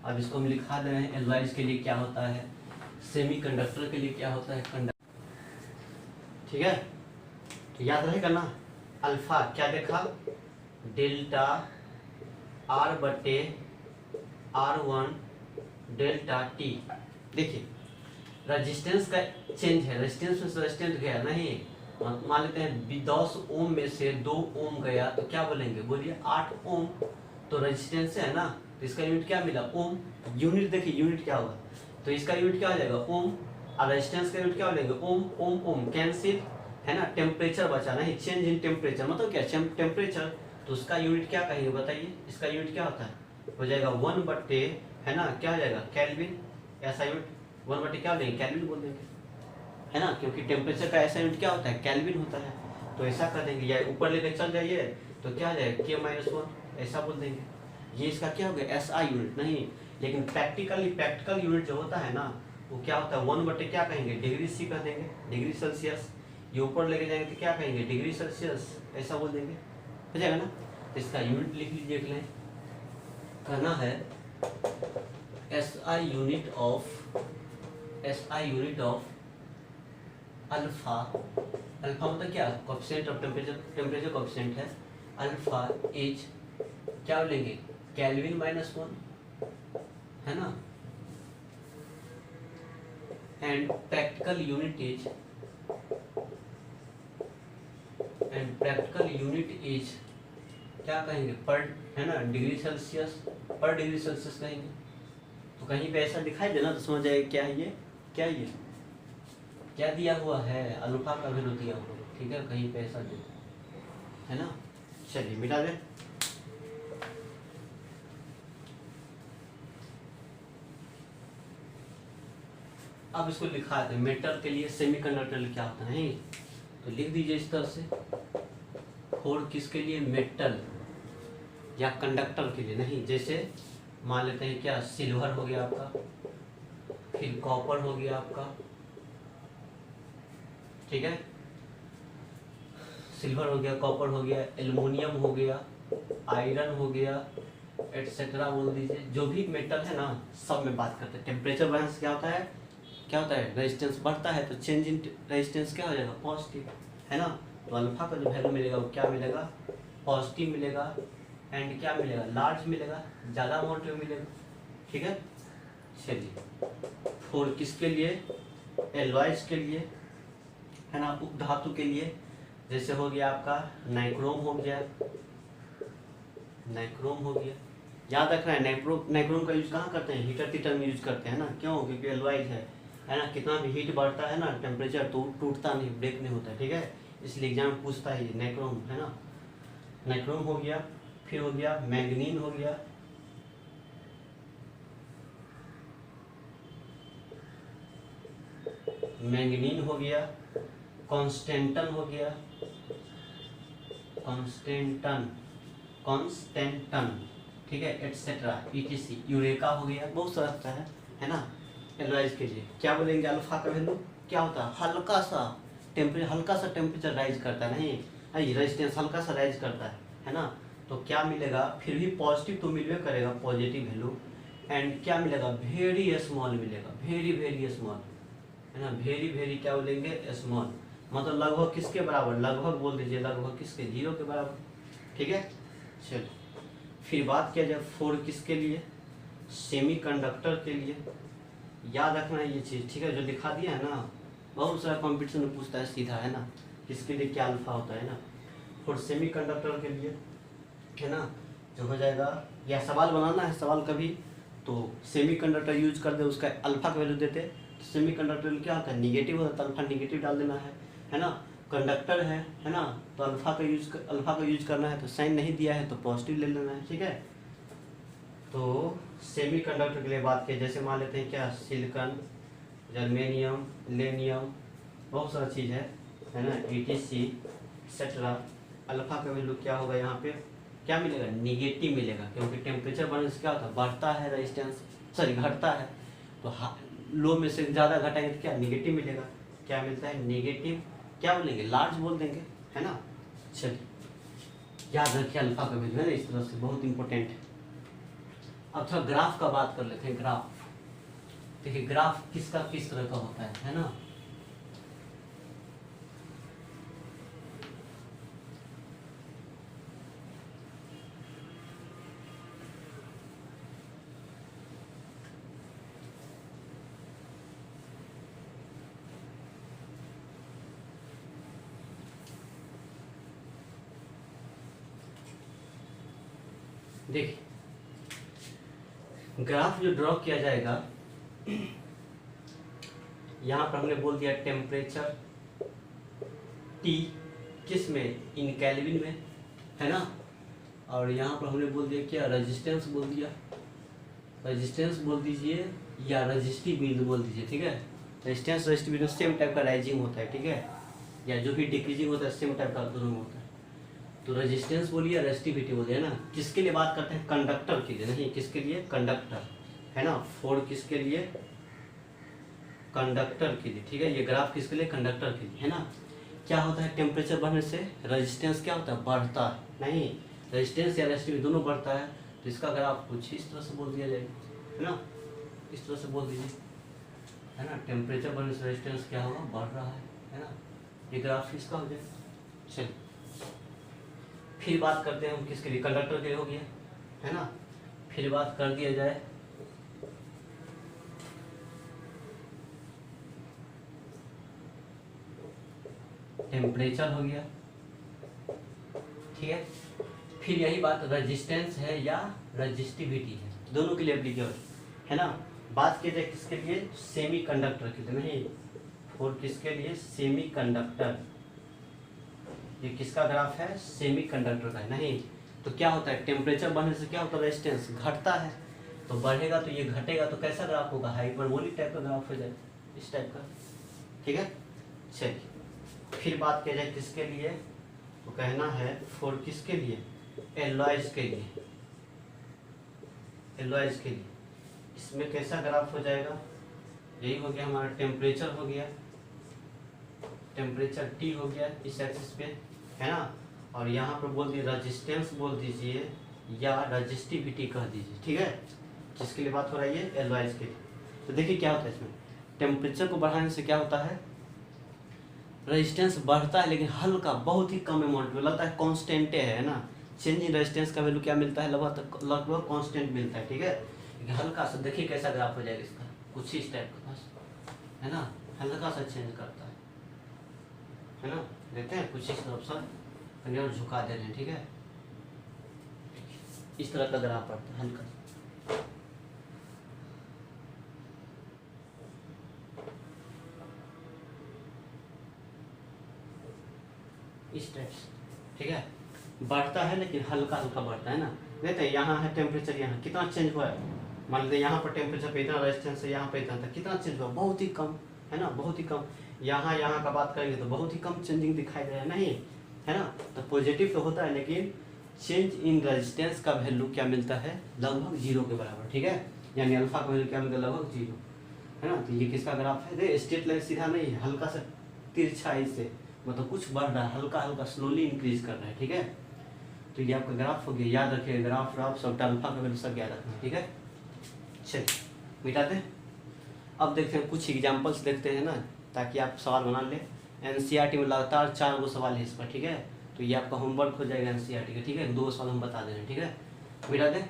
अब इसको हम लिखा दे रहे हैं, एलॉयज के लिए क्या होता है, सेमीकंडक्टर के लिए क्या होता है, कंडक्टर, ठीक है। तो याद रहेगा ना, अल्फा क्या देखा, डेल्टा R/R1 डेल्टा टी। देखिए रेजिस्टेंस का चेंज है, रेजिस्टेंस में रेजिस्टेंस गया नहीं, मान लेते हैं 10 ओम में से 2 ओम गया तो क्या बोलेंगे, बोलिए 8 ओम, तो रेजिस्टेंस है ना, तो इसका यूनिट क्या मिला, ओम। यूनिट देखिए यूनिट क्या होगा, तो इसका यूनिट क्या हो जाएगा, ओम, और रेजिस्टेंस का यूनिट क्या हो जाएगा, ओम ओम ओम, कैंसिल, है ना। टेम्परेचर बचा नहीं, चेंज इन टेम्परेचर मतलब क्या, टेम्परेचर, तो उसका यूनिट क्या कहेंगे बताइए, इसका यूनिट क्या होता है, हो जाएगा 1/, है ना, क्या हो जाएगा, केल्विन, ऐसा यूनिट 1/, क्या हो जाएगा, केल्विन बोल देंगे, है ना, क्योंकि टेम्परेचर का ऐसा यूनिट क्या होता है, केल्विन होता है, तो ऐसा कर देंगे, या ऊपर लेके चल जाइए तो क्या आ जाएगा, K-1, ऐसा बोल देंगे। ये इसका क्या हो गया, SI यूनिट, नहीं, लेकिन प्रैक्टिकल यूनिट जो होता है ना, वो क्या होता है, 1/, क्या कहेंगे, डिग्री C कह देंगे, डिग्री सेल्सियस। ये ऊपर लेके जाएंगे तो क्या कहेंगे, डिग्री सेल्सियस, ऐसा बोल देंगे, हो जाएगा ना। तो इसका यूनिट लिख लीजिए, कहना है SI unit of alpha, alpha मतलब क्या, कोएफिशिएंट ऑफ टेम्परेचर कोएफिशिएंट है, अल्फा इज क्या लेंगे, केल्विन -1, है ना, एंड प्रैक्टिकल यूनिट इज क्या कहेंगे, पर, है ना, डिग्री सेल्सियस, पर डिग्री सेल्सियस कहेंगे। तो कहीं पे ऐसा दिखाई देना तो समझ जाएगा क्या है ये, क्या ये क्या दिया हुआ है, अल्फा का वैल्यू दिया हुआ है, ठीक है, कहीं पे ऐसा दे, है ना। चलिए मिटा दे, अब इसको लिखा है मेटल के लिए, सेमीकंडक्टर क्या होता है, तो लिख दीजिए इस तरह से, और किसके लिए, मेटल या कंडक्टर के लिए, नहीं, जैसे मान लेते हैं क्या, सिल्वर हो गया आपका, फिर कॉपर हो गया आपका, ठीक है, सिल्वर हो गया, कॉपर हो गया, एल्युमिनियम हो गया, आयरन हो गया, एटसेट्रा बोल दीजिए, जो भी मेटल है ना, सब में बात करते हैं। टेम्परेचर बढ़ने से क्या होता है, रेजिस्टेंस बढ़ता है, तो चेंज इन रेजिस्टेंस क्या हो जाएगा, पॉजिटिव, है ना। तो अल्फा का जो वैल्यू मिलेगा वो क्या मिलेगा, पॉजिटिव मिलेगा, एंड क्या मिलेगा, लार्ज मिलेगा, ज़्यादा अमाउंट में मिलेगा, ठीक है। चलिए, फोर किसके लिए, एलॉयज के लिए, है ना, उपधातु के लिए, जैसे हो गया आपका नाइक्रोम हो गया, याद रखना है, नाइक्रोम का यूज कहाँ करते हैं, हीटर तीटर में यूज करते हैं ना, क्यों, क्योंकि एलॉयज है। है ना, कितना भी हीट बढ़ता है ना टेम्परेचर तो टूटता नहीं, ब्रेक नहीं होता है, ठीक है। इसलिए एग्जाम में पूछता है नाइक्रोम, है ना, नाइक्रोम हो गया, फिर हो गया मैंगनीन हो गया, मैंगनीन हो गया, कॉन्स्टेंटन हो गया, कॉन्स्टेंटन, ठीक है, एटसेट्रा ईटीसी, यूरेका हो गया, बहुत सारा है ना। एनालाइज कीजिए, क्या बोलेंगे अल्फा का वैल्यू क्या होता है, हल्का सा टेम्परेचर राइज करता है, नहीं रेजिस्टेंस हल्का सा राइज करता है ना। तो क्या मिलेगा, फिर भी पॉजिटिव तो मिलवे करेगा, पॉजिटिव वैल्यू, एंड क्या मिलेगा, वेरी स्मॉल मिलेगा, वेरी स्मॉल, है ना, वेरी क्या बोलेंगे, स्मॉल, मतलब लगभग किसके बराबर, लगभग बोल दीजिए, लगभग किसके, 0 के बराबर, ठीक है। चलिए फिर बात किया जाए 4 किसके लिए, सेमीकंडक्टर के लिए, याद रखना है ये चीज़, ठीक है, जो दिखा दिया है ना, बहुत सारा कॉम्पिटिशन में पूछता है सीधा, है ना, किसके लिए क्या अल्फा होता है ना, फॉर सेमीकंडक्टर के लिए, है ना, जो हो जाएगा, या सवाल बनाना है सवाल कभी तो सेमीकंडक्टर यूज कर दे, उसका अल्फा का वैल्यू देते, तो सेमीकंडक्टर क्या होता है, निगेटिव होता है, तो अल्फा निगेटिव डाल देना है ना। कंडक्टर है ना, तो अल्फा का यूज करना है, तो साइन नहीं दिया है तो पॉजिटिव ले लेना है, ठीक है। तो सेमीकंडक्टर के लिए बात किया, जैसे मान लेते हैं क्या, सिलिकॉन, जर्मेनियम, लेनियम, बहुत सारा चीज़ है ना, ETC एक्सेट्रा, अल्फा का वैल्यू क्या होगा, यहाँ पे क्या मिलेगा, निगेटिव मिलेगा, क्योंकि टेम्परेचर बढ़ने से क्या होता है, बढ़ता है रेजिस्टेंस, सॉरी घटता है, तो लो में से ज़्यादा घटाएंगे तो क्या, निगेटिव मिलेगा, क्या मिलता है, निगेटिव, क्या बोलेंगे, लार्ज बोल देंगे, है ना। चलिए याद रखिए अल्फा का वैल्यू, है ना, इस तरह से बहुत इंपॉर्टेंट है। अब थोड़ा ग्राफ का बात कर लेते हैं, ग्राफ देखिए, ग्राफ किसका किस तरह का होता है ना। देखिए ग्राफ जो ड्रॉ किया जाएगा, यहाँ पर हमने बोल दिया टेम्परेचर T किस में, इन केल्विन में, है ना, और यहाँ पर हमने बोल दिया क्या, रेजिस्टेंस बोल दिया, रेजिस्टेंस बोल दीजिए या रजिस्टिव बिंदु बोल दीजिए, ठीक है। रेजिस्टेंस रजिस्टिव बिंदु सेम टाइप का राइजिंग होता है, ठीक है, या जो भी डिक्रीजिंग होता है सेम टाइप का दोनों में होता है। तो रेजिस्टेंस बोलिए, रेजिस्टिविटी बोलिए, है ना, किसके लिए बात करते हैं, कंडक्टर के लिए, नहीं किसके लिए, कंडक्टर, है ना, 4 किसके लिए, कंडक्टर के लिए, ठीक है, ये ग्राफ किसके लिए, कंडक्टर के लिए, है ना। क्या होता है, टेम्परेचर बढ़ने से रेजिस्टेंस क्या होता है, बढ़ता है, नहीं रेजिस्टेंस या रेजिस्टिविटी दोनों बढ़ता है, तो इसका ग्राफ कुछ इस तरह से बोल दिया जाएगा, है ना, इस तरह से बोल दीजिए, है ना, टेम्परेचर बढ़ने से रेजिस्टेंस क्या होगा, बढ़ रहा है ना, ये ग्राफ इसका हो जाएगा। चलिए फिर बात करते हैं हम किसके लिए, कंडक्टर के लिए हो गया, है ना। फिर बात कर दिया जाए टेम्परेचर हो गया, ठीक है। फिर यही बात रेजिस्टेंस है या रेजिस्टिविटी है, दोनों के लिए एप्लीकेबल, है ना। बात की जाए किसके लिए, सेमी कंडक्टर के लिए, नहीं और किसके लिए, सेमी कंडक्टर, ये किसका ग्राफ है, सेमी कंडक्टर का है, नहीं तो क्या होता है, टेम्परेचर बढ़ने से क्या होता है, रेजिस्टेंस घटता है, तो बढ़ेगा तो ये घटेगा, तो कैसा ग्राफ होगा, हाइपरबोलिक टाइप का ग्राफ हो जाएगा, इस टाइप का, ठीक है। चलिए फिर बात किया जाए किसके लिए, तो कहना है फॉर किसके लिए, एलॉयज के लिए, एलॉयज के लिए, इसमें कैसा ग्राफ हो जाएगा, यही हो गया हमारा टेम्परेचर हो गया, टेम्परेचर T हो गया इस एक्सिस पे, है ना, और यहाँ पर बोल दिए रेजिस्टेंस बोल दीजिए या रेजिस्टिविटी कह दीजिए, ठीक है। जिसके लिए बात हो रही है, एलॉयज के लिए। तो देखिए क्या होता है इसमें, टेम्परेचर को बढ़ाने से क्या होता है, रेजिस्टेंस बढ़ता है लेकिन हल्का, बहुत ही कम अमाउंट में, लगता है कांस्टेंट है ना, चेंज इन रेजिस्टेंस का वैल्यू क्या मिलता है, लगभग कांस्टेंट मिलता है, ठीक है। लेकिन हल्का सा देखिए कैसा ग्राफ हो जाएगा इसका, कुछ ही इस टाइप का बस, है ना, हल्का सा चेंज करता है ना, देखते हैं कुछ इस तरफ से कहीं और झुका दे रहे हैं, ठीक है, इस तरह का ग्राफ पड़ता है हल्का, बढ़ता है लेकिन हल्का हल्का बढ़ता है ना। देखते हैं यहाँ है टेम्परेचर, यहाँ कितना चेंज हुआ है। मान लीजिए यहाँ पर टेम्परेचर पे इतना रेजिस्टेंस है, यहाँ पे इतना था, कितना चेंज हुआ, बहुत ही कम है ना, बहुत ही कम। यहाँ का बात करेंगे तो बहुत ही कम चेंजिंग दिखाई दे रहा है, नहीं है ना। तो पॉजिटिव तो होता है लेकिन चेंज इन रेजिस्टेंस का वैल्यू क्या मिलता है, लगभग 0 के बराबर, ठीक है। यानी अल्फा का वैल्यू क्या मिलता है, लगभग 0, है ना। तो ये किसका ग्राफ है, देखिए स्ट्रेट लाइन सीधा नहीं है, हल्का सा तिरछाई से, मतलब कुछ बढ़ रहा है, हल्का हल्का स्लोली इंक्रीज कर रहा है, ठीक है। तो ये आपका ग्राफ हो गया, याद रखिए ग्राफ सब अल्फा का वैल्यू सब याद रखना, ठीक है। चलिए मिटाते हैं। अब देखते हैं कुछ एग्जांपल्स देखते हैं ना, ताकि आप सवाल बना लें। एनसीईआरटी में लगातार 4 गो सवाल है इस पर, ठीक है। तो ये आपका होमवर्क हो जाएगा एनसीईआरटी का, ठीक है। 2 सवाल हम बता दे रहे हैं, ठीक है। मिटा दें,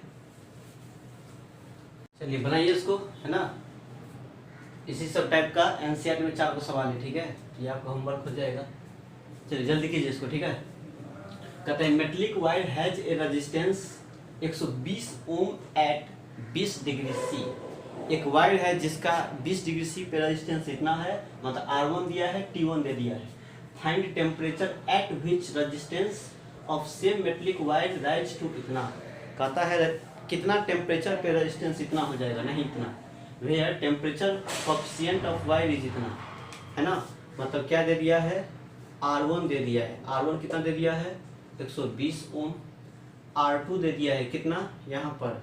चलिए बनाइए इसको, है ना। इसी सब टाइप का एनसीईआरटी में 4 गो सवाल है, ठीक है। ये आपका होमवर्क हो जाएगा। चलिए जल्दी कीजिए इसको, ठीक है। कहते हैं metallic wire has a resistance 120 ohm at 20 degree C. एक वायर है जिसका 20 डिग्री सी पे रेजिस्टेंस इतना है, मतलब R1 दिया है, T1 दे दिया है। Find temperature at which resistance of same metallic wire rise to इतना। कहता है कितना टेम्परेचर पे रेजिस्टेंस इतना हो जाएगा, नहीं इतना। Where temperature coefficient of wire is इतना, है ना। मतलब क्या दे दिया है, R1 दे दिया है, R1 कितना दे दिया है 120 ओम। R2 दे दिया है कितना, यहाँ पर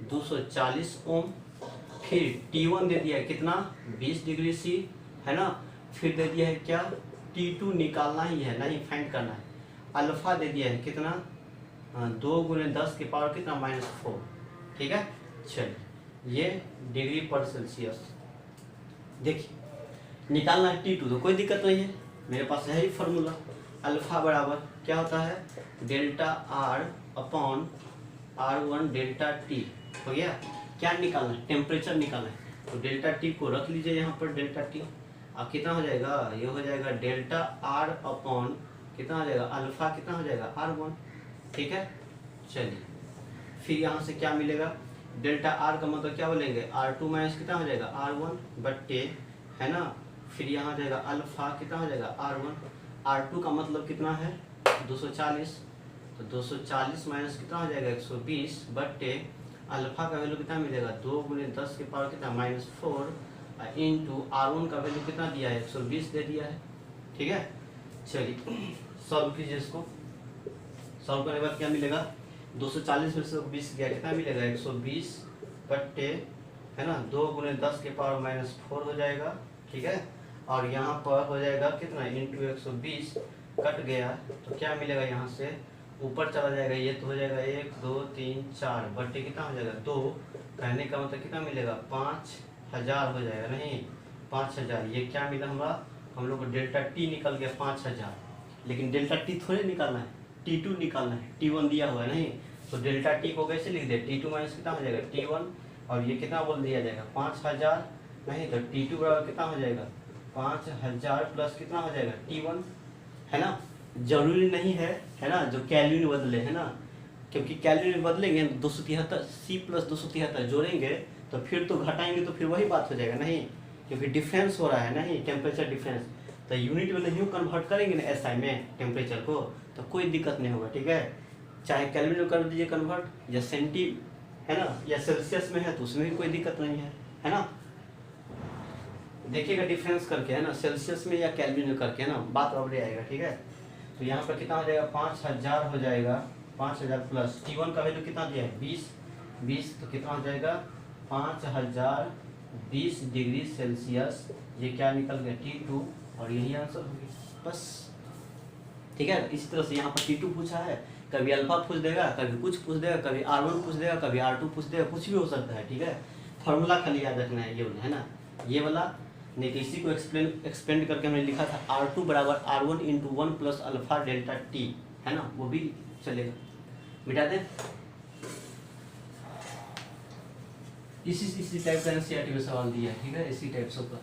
240 ओम। फिर T1 दे दिया है कितना 20 डिग्री सी, है ना। फिर दे दिया है क्या, T2 निकालना ही है, नहीं फाइंड करना है। अल्फा दे दिया है कितना 2 × 10 की पावर कितना -4, ठीक है। चलिए ये डिग्री पर सेल्सियस, देखिए निकालना है T2, तो कोई दिक्कत नहीं है, मेरे पास है ही फॉर्मूला। अल्फा बराबर क्या होता है, delta R upon R1 delta T, हो गया। क्या निकालना है, टेम्परेचर निकालना है। तो डेल्टा T को रख लीजिए यहाँ पर, डेल्टा T अब कितना हो जाएगा, ये हो जाएगा डेल्टा R अपॉन कितना हो जाएगा, अल्फा कितना हो जाएगा R1, ठीक है। चलिए फिर यहाँ से क्या मिलेगा, डेल्टा R का मतलब क्या बोलेंगे, R2 माइनस कितना हो जाएगा R1 बट्टे, है ना। फिर यहाँ जाएगा अल्फा कितना हो जाएगा R1, R2 का मतलब कितना है 240, तो 240 माइनस कितना हो जाएगा 120 बट्टे अल्फा का वैल्यू कितना मिलेगा 2 × 10 की पावर कितना -4 इंटू R1 का वैल्यू कितना दिया है 120 दे दिया है, ठीक है। चलिए सॉल्व कीजिए इसको। सॉल्व करने के बाद क्या मिलेगा, 240 में से 20 गया कितना मिलेगा 120 बट्टे, है ना, 2 × 10 के पावर -4 हो जाएगा, ठीक है। और यहाँ पर हो जाएगा कितना इंटू 120 कट गया, तो क्या मिलेगा यहाँ से ऊपर चला जाएगा, ये तो हो जाएगा 1 2 3 4 बट्टे कितना हो जाएगा 2, कहने का मतलब कितना मिलेगा 5000 हो जाएगा, नहीं 5000। ये क्या मिला हमारा, हम लोग को डेल्टा T निकल गया 5000, लेकिन डेल्टा T थोड़े निकालना है, T2 निकालना है, T1 दिया हुआ है, नहीं। तो डेल्टा T को कैसे लिख दे, T2 माइनस कितना हो जाएगा T1, और ये कितना बोल दिया जाएगा 5000, नहीं तो T2 बराबर कितना हो जाएगा 5000 प्लस कितना हो जाएगा T1, है ना। जरूरी नहीं है ना, जो कैलोरी बदले, है ना, क्योंकि कैलोरी बदलेंगे 273 C प्लस 273 जोड़ेंगे तो फिर तो घटाएंगे तो फिर वही बात हो जाएगा, नहीं, क्योंकि डिफरेंस हो रहा है, नहीं टेम्परेचर डिफरेंस। तो यूनिट में नहीं कन्वर्ट करेंगे ना SI में टेम्परेचर को, तो कोई दिक्कत नहीं होगा, ठीक है। चाहे कैलोरी में कर दीजिए कन्वर्ट, या सेंटी, है ना, या सेल्सियस में है तो उसमें भी कोई दिक्कत नहीं है ना। देखिएगा डिफरेंस करके, है ना, सेल्सियस में या कैलोरी में करके, है ना, बात बराबर आएगा, ठीक है। तो यहाँ पर कितना हो जाएगा 5000 हो जाएगा, 5000 प्लस T1 का वैल्यू कितना दिया है 20, तो कितना हो जाएगा 5000 20 डिग्री सेल्सियस, ये क्या निकल गया T2, और यही आंसर हो गया, बस, ठीक है। इसी तरह से यहाँ पर T2 पूछा है, कभी अल्फा पूछ देगा, कभी कुछ पूछ देगा, कभी R1 पूछ देगा, कभी R2 पूछ देगा, कुछ भी हो सकता है, ठीक है। फॉर्मूला खाली याद रखना है, ये वाला, है ना, ये वाला। नहीं तो इसी को एक्सपेंड करके हमने लिखा था R2 बराबर R1 into 1 plus alpha delta T, है ना, वो भी चलेगा। मिटा दें, इसी टाइप का एनसीईआरटी में सवाल दिया है, ठीक है, इसी टाइप से का।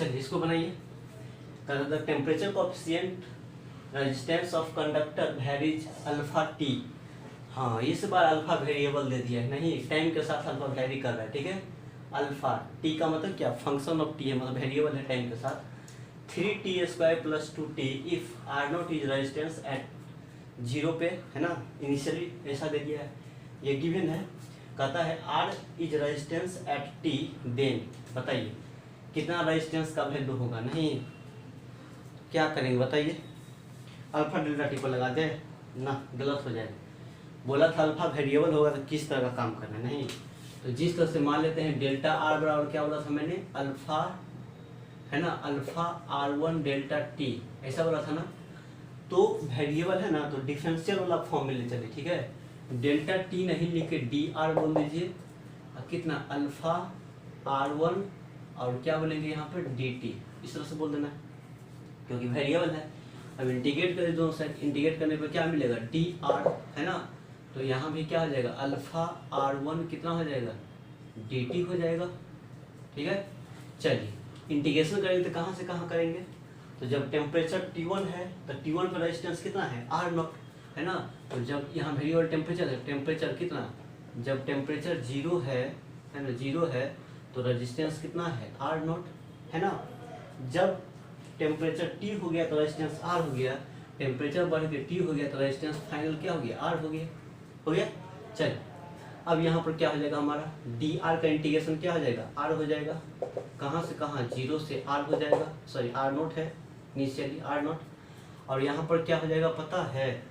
चलिए इसको बनाइए। The temperature coefficient resistance of conductor varies alpha T. हाँ इस बार अल्फा वेरिएबल दे दिया है, नहीं टाइम के साथ अल्फा वेरी कर रहा है, ठीक है। अल्फा टी का मतलब क्या, फंक्शन ऑफ टी है, मतलब वेरिएबल है टाइम के साथ। 3t² + 2t if R naught is resistance at 0 पे, है ना, इनिशियली ऐसा दे दिया है, ये गिवन है। कहता है R is resistance at T, then बताइए कितना रेजिस्टेंस का वैल्यू होगा। नहीं क्या करेंगे बताइए, अल्फा डेल्टा टी को लगा दे ना, गलत हो जाएगा। बोला था अल्फा वेरिएबल होगा तो किस तरह का काम करना है, नहीं तो जिस तरह से मान लेते हैं डेल्टा आर बराबर क्या बोला था मैंने, अल्फा, है ना, अल्फा R1 डेल्टा टी, ऐसा बोला था ना। तो वेरिएबल है ना, तो डिफरेंशियल वाला फॉर्म में ले चले, ठीक है। डेल्टा टी नहीं लिख के डी आर बोल दीजिए, और कितना अल्फा R1 और क्या बोलेंगे यहाँ पर डी टी, इस तरह से बोल देना क्योंकि वेरिएबल है। अब इंटीग्रेट करें दोनों साइड, इंटीग्रेट करने पर क्या मिलेगा डी आर, है ना, तो यहाँ भी क्या हो जाएगा अल्फा R1 कितना हो जाएगा डी टी हो जाएगा, ठीक है। चलिए इंटीग्रेशन करेंगे तो कहाँ से कहाँ करेंगे, तो जब टेम्परेचर T1 है तो T1 पर रेजिस्टेंस कितना है R नॉट, है ना। तो जब यहाँ वेरिएबल टेम्परेचर है, टेम्परेचर कितना, जब टेम्परेचर 0 है ना, 0 है तो रेजिस्टेंस कितना है R नॉट, है ना। जब टेम्परेचर T हो गया तो रेजिस्टेंस R हो गया, टेम्परेचर बढ़ के T हो गया तो रेजिस्टेंस फाइनल क्या हो गया R हो गया, हो गया। चल अब यहाँ पर क्या हो जाएगा हमारा डी आर का इंटीग्रेशन क्या हो जाएगा R हो जाएगा, कहाँ से कहाँ 0 से R हो जाएगा, सॉरी R नॉट है इनिशियली R नॉट, और यहाँ पर क्या हो जाएगा पता है,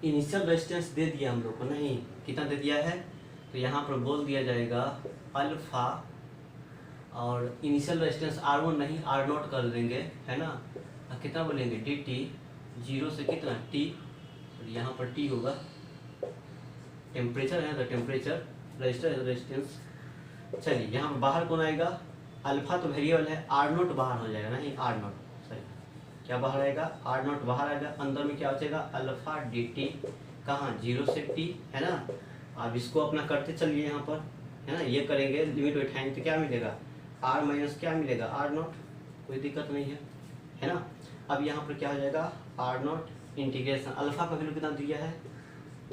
इनिशियल रेजिस्टेंस दे दिया हम लोग को, नहीं कितना दे दिया है, तो यहाँ पर बोल दिया जाएगा अल्फा, और इनिशियल रेजिस्टेंस R1 नहीं R नॉट कर देंगे, है ना, कितना बोलेंगे डी टी, 0 से कितना T, और यहाँ पर T होगा, टेम्परेचर है तो टेम्परेचर, रजिस्टर है रेजिस्टेंस। चलिए यहाँ पर बाहर कौन आएगा, अल्फा तो वेरिएबल है, R नॉट बाहर हो जाएगा, नहीं R नॉट, सही क्या बाहर आएगा R नॉट बाहर आएगा, अंदर में क्या हो जाएगा अल्फा डी टी, कहाँ 0 से T, है ना। अब इसको अपना करते चलिए यहाँ पर, है ना, ये करेंगे लिमिट बैठाएंगे तो क्या मिलेगा R माइनस क्या मिलेगा R नॉट, कोई दिक्कत नहीं है ना। अब यहाँ पर क्या हो जाएगा R नॉट इंटीग्रेशन, अल्फा का वैल्यू कितना दिया है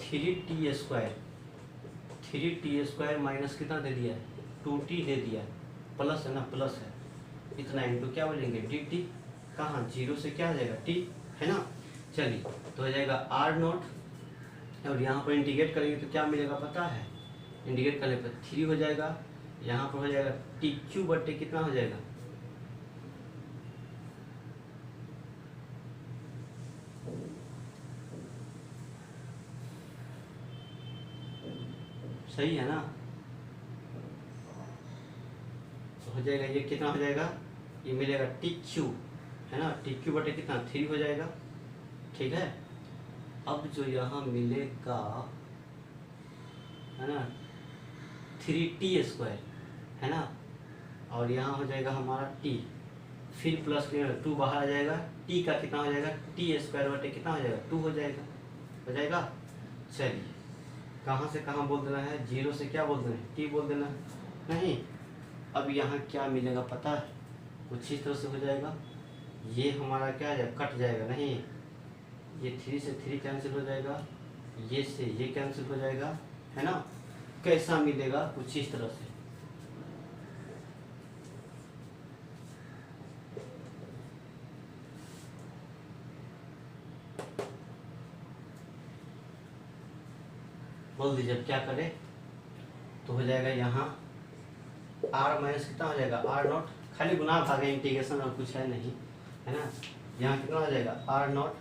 3t² माइनस कितना दे दिया है 2t दे दिया है, प्लस है ना, प्लस है इतना इंटू क्या बोलेंगे डी टी, कहाँ 0 से क्या हो जाएगा T, है ना। चलिए तो हो जाएगा R नॉट, और यहाँ पर इंटीग्रेट करेंगे तो क्या मिलेगा पता है, इंटीग्रेट करने पर 3 हो जाएगा, यहाँ पर हो जाएगा TQ बटे कितना हो जाएगा, सही है ना, तो हो जाएगा ये कितना हो जाएगा, ये मिलेगा TQ, है ना, TQ बटे कितना 3 हो जाएगा, ठीक है। अब जो यहाँ मिलेगा, है ना, 3t², है ना, और यहाँ हो जाएगा हमारा T, फिर प्लस 2 बाहर आ जाएगा, T का कितना हो जाएगा t² बटे कितना हो जाएगा 2 हो जाएगा। चलिए कहाँ से कहाँ बोल देना है, 0 से क्या बोल देना है T बोल देना है, नहीं। अब यहाँ क्या मिलेगा पता है, कुछ इस तरह से हो जाएगा, ये हमारा क्या है कट जाएगा, नहीं ये 3 से 3 कैंसिल हो जाएगा, ये से ये कैंसिल हो जाएगा, है ना। कैसा मिलेगा कुछ इस तरह से, बोल दीजिए अब क्या करें, तो हो जाएगा यहाँ R माइनस कितना हो जाएगा R नॉट, खाली गुना भागे इंटीग्रेशन और कुछ है नहीं, है ना। यहाँ कितना हो जाएगा R नॉट,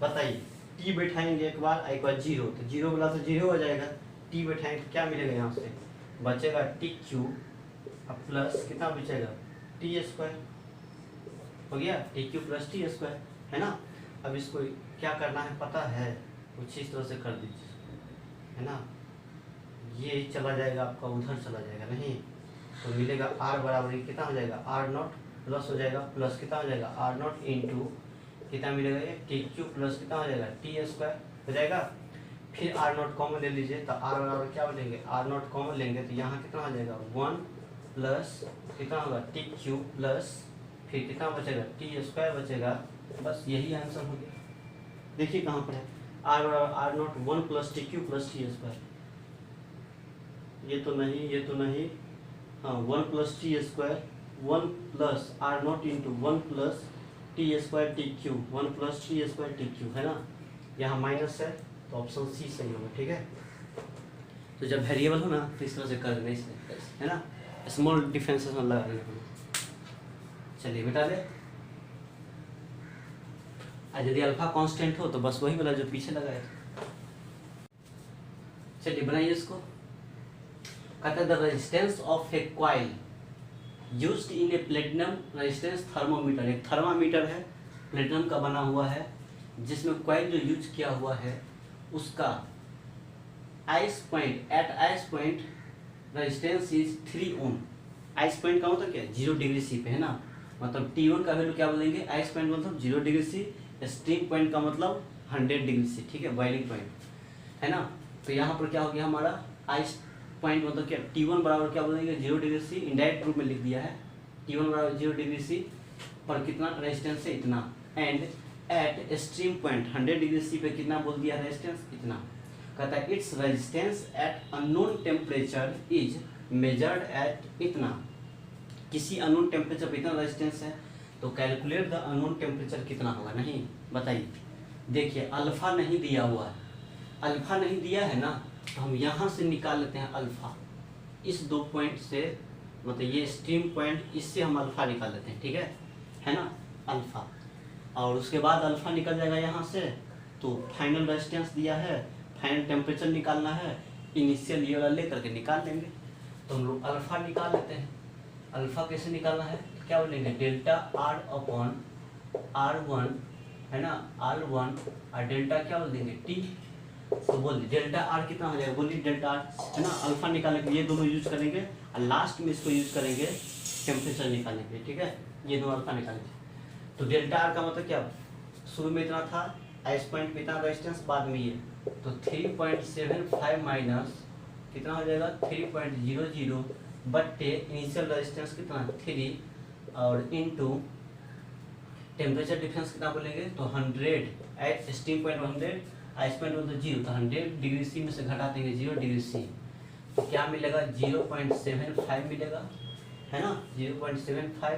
बताइए T बैठाएंगे एक बार 0, तो 0 बोला तो 0 हो जाएगा, T बैठाएंगे तो क्या मिलेगा, यहाँ से बचेगा TQ, अब प्लस कितना बचेगा t² हो गया, TQ + t², है ना। अब इसको क्या करना है पता है, कुछ इस तरह से कर दीजिए, है ना, ये चला जाएगा आपका उधर चला जाएगा, नहीं तो मिलेगा R बराबर कितना हो जाएगा R नॉट, प्लस हो जाएगा, प्लस कितना हो जाएगा R नॉट इंटू कितना मिलेगा ये TQ प्लस कितना हो जाएगा t² हो जाएगा। फिर R नॉट कॉमन ले लीजिए, तो R बराबर क्या हो जाएंगे R नॉट कॉमन लेंगे तो यहाँ कितना हो जाएगा 1 प्लस कितना होगा टी क्यूब प्लस फिर कितना बचेगा टी स्क्वायर बचेगा। बस यही आंसर हो गया। देखिए कहाँ पर है आर बराबर R naught 1 plus T cube plus T square. ये तो नहीं हाँ 1 plus T square 1 plus R naught into 1 plus T square T cube 1 plus T square T cube है ना। यहाँ माइनस है तो ऑप्शन सी सही होगा। ठीक है, तो जब वेरिएबल हो ना तो इस तरह से कर देना इसमें है ना, स्मॉल डिफरेंसेस में लगा देना। चलिए बेटा दे, यदि अल्फा कांस्टेंट हो तो बस वही वाला जो पीछे लगाया था। चलिए बनाइए इसको। कहता है the resistance of A coil used in A platinum resistance thermometer. एक थर्मामीटर है प्लेटिनम का बना हुआ है जिसमें कॉइल जो यूज किया हुआ है उसका ice point at ice point resistance is 3 ohm. Ice point का मतलब क्या 0 डिग्री सी पे है ना, मतलब T1 का वैल्यू क्या बोलेंगे आइस पॉइंट मतलब 0 डिग्री सी, स्टीम पॉइंट का मतलब 100 डिग्री सी। ठीक है, बॉइलिंग पॉइंट है ना। तो यहाँ पर क्या हो गया हमारा आइस पॉइंट मतलब क्या T1 बराबर क्या बोलेंगे 0 डिग्री सी। इनडायरेक्ट रूप में लिख दिया है T1 बराबर 0 डिग्री सी पर कितना रेजिस्टेंस है इतना, and at stream point 100 degree C पे कितना बोल दिया रेजिस्टेंस इतना। कहता है its resistance at unknown temperature is measured at इतना। किसी अननोन टेम्परेचर पे इतना रेजिस्टेंस है तो कैलकुलेट द अननोन टेम्परेचर कितना होगा। नहीं बताइए, देखिए अल्फा नहीं दिया हुआ है, अल्फा नहीं दिया है ना तो हम यहाँ से निकाल लेते हैं अल्फा। इस 2 पॉइंट से मतलब ये स्ट्रीम पॉइंट इससे हम अल्फा निकाल लेते हैं। ठीक है ना अल्फा, और उसके बाद अल्फा निकल जाएगा यहाँ से। तो फाइनल रेजिस्टेंस दिया है, फाइनल टेम्परेचर निकालना है, इनिशियल ये वाला ले करके निकाल लेंगे। तो हम लोग अल्फा निकाल लेते हैं। अल्फा कैसे निकालना है क्या बोलेंगे डेल्टा आर अपॉन R1 है ना, R1 और डेल्टा क्या बोल देंगे टी। तो बोलिए डेल्टा आर कितना हो जाएगा, बोलिए डेल्टा आर है ना। अल्फा निकालने के लिए ये दोनों यूज करेंगे और लास्ट में इसको यूज करेंगे टेम्परेचर निकालने के लिए। ठीक है, ये दोनों अल्फा निकालेंगे। तो डेल्टा आर का मतलब क्या शुरू में इतना था आइस पॉइंट पे इतना रेजिस्टेंस, बाद में ये तो 3.75 माइनस कितना हो जाएगा 3.00 बट्टे इनिशियल रेजिस्टेंस कितना 3 और इनटू टेम्परेचर डिफरेंस कितना बोलेंगे तो 100 at steam point 100 ice point मतलब 0 तो 100 डिग्री सी में से घटा देंगे 0 डिग्री सी तो क्या मिलेगा 0.75 मिलेगा है ना 0.75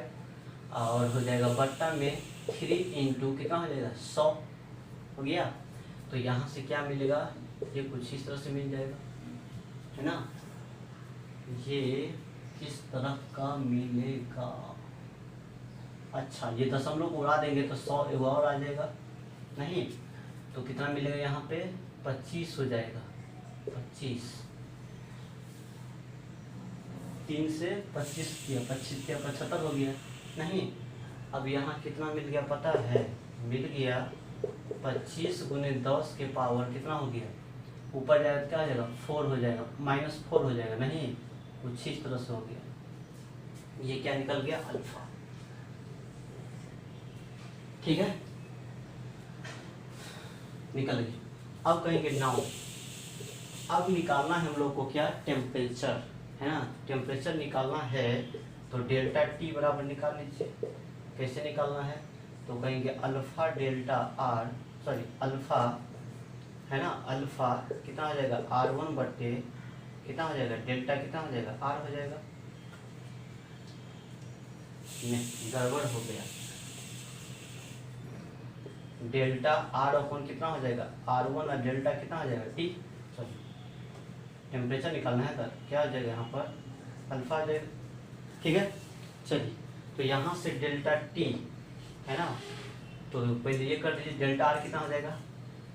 और हो जाएगा बट्टा में 3 इंटू कितना हो जाएगा 100 हो गया। तो यहाँ से क्या मिलेगा ये कुछ इस तरह से मिल जाएगा है ना, ये किस तरह का मिलेगा। अच्छा ये दशमलव उड़ा देंगे तो 100 एगो और आ जाएगा नहीं, तो कितना मिलेगा यहाँ पे 25 हो जाएगा 25। 3 से 25 किया 25 किया 75 हो गया नहीं। अब यहाँ कितना मिल गया पता है, मिल गया 25 गुने 10 के पावर कितना हो गया ऊपर जाएगा क्या हो जाएगा 4 हो जाएगा -4 हो जाएगा नहीं, कुछ इस तरह से हो गया। ये क्या निकल गया अल्फा। ठीक है निकल गया। अब कहेंगे नाउ, अब निकालना है हम लोग को क्या टेम्परेचर है ना, टेम्परेचर निकालना है तो डेल्टा टी बराबर निकाल लीजिए। कैसे निकालना है तो कहेंगे alpha delta R sorry alpha है ना, अल्फा कितना हो जाएगा R1 बट्टे कितना हो जाएगा डेल्टा कितना हो जाएगा R हो जाएगा। नहीं गड़बड़ हो गया, डेल्टा R अपन कितना हो जाएगा R1 और डेल्टा कितना हो जाएगा T। सॉरी टेम्परेचर निकालना है तो क्या हो जाएगा यहाँ पर अल्फा आ जाएगा। ठीक है चलिए, तो यहाँ से डेल्टा T है ना, तो पहले ये कर दीजिए डेल्टा आर कितना हो जाएगा।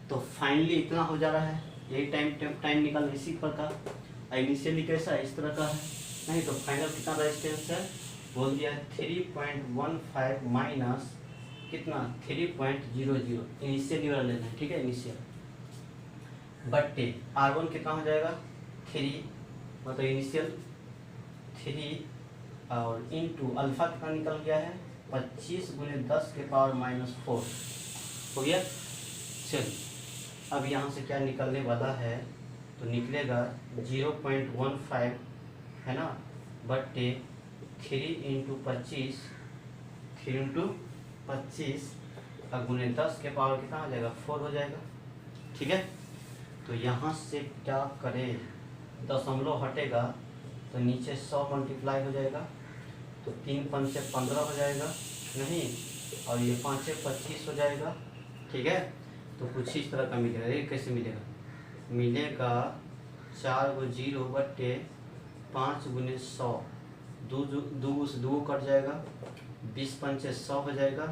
तो फाइनली इतना हो जा रहा है, यही टाइम निकालना इसी पर का। इनिशियली कैसा है इस तरह का है नहीं, तो फाइनल कितना रेजिस्टेंस है बोल दिया 3.15 माइनस कितना 3.00 इनिशियली वाला लेना है। ठीक है इनिशियल बट्टे R1 कितना हो जाएगा 3 मतलब इनिशियल 3 और इनटू अल्फा कितना निकल गया है 25 गुने 10 के पावर -4 हो गया। चलिए अब यहाँ से क्या निकलने वाला है तो निकलेगा 0.15 है ना बट्टे 3 × 25, 3 × 25 और गुने 10 के पावर कितना हो जाएगा 4 हो जाएगा। ठीक है, तो यहाँ से क्या करें, दशमलव हटेगा तो नीचे 100 मल्टीप्लाई हो जाएगा, तो 3 × 5 = 15 हो जाएगा नहीं, और ये 5 × 25 हो जाएगा। ठीक है, तो कुछ इस तरह का मिलेगा। ये कैसे मिलेगा, मिलेगा 4 × 0 बट्टे 5 × 100, 2 से 2 कट जाएगा, 20 × 5 = 100 हो जाएगा।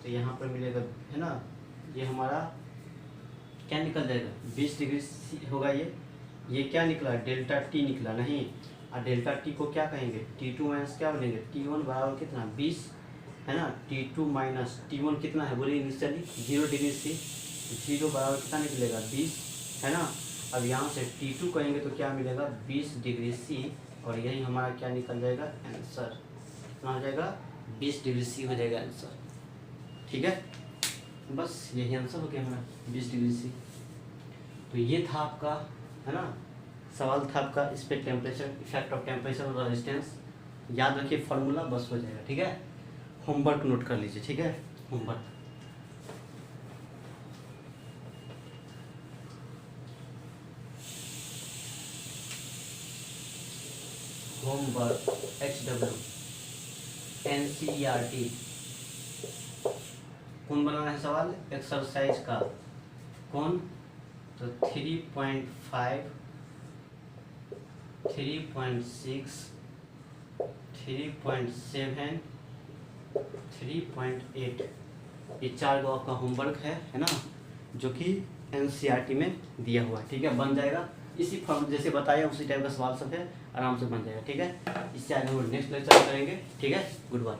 तो यहाँ पर मिलेगा, है ना, ये हमारा क्या निकल जाएगा 20 डिग्री होगा। ये क्या निकला, डेल्टा टी निकला नहीं, और डेल्टा टी को क्या कहेंगे, T2 माइनस क्या बोलेंगे, T1 बराबर कितना 20, है ना। T2 माइनस T1 कितना है बोलिए इनिशियली 0 डिग्री सी, 0 बराबर कितना निकलेगा 20, है ना। अब यहाँ से T2 कहेंगे तो क्या मिलेगा 20 डिग्री सी, और यही हमारा क्या निकल जाएगा आंसर, कितना हो जाएगा 20 डिग्री सी हो जाएगा आंसर। ठीक है, बस यही आंसर हो गया हमारा 20 डिग्री सी। तो ये था आपका, है ना, सवाल था आपका इस पे टेम्परेचर, इफेक्ट ऑफ टेम्परेचर और रेजिस्टेंस। याद रखिए फॉर्मूला, बस हो जाएगा। ठीक है, होमवर्क नोट कर लीजिए। ठीक है, होमवर्क HW NCERT कौन बनाना है सवाल, एक्सरसाइज का कौन, तो 3.5, 3.6, 3.7, 3.8, ये 4 का आपका होमवर्क है ना, जो कि NCERT में दिया हुआ है। ठीक है, बन जाएगा इसी फॉर्म जैसे बताया उसी टाइप का सवाल सब है, आराम से बन जाएगा। ठीक है, इससे आगे हम नेक्स्ट लेक्चर करेंगे। ठीक है, गुड बाय।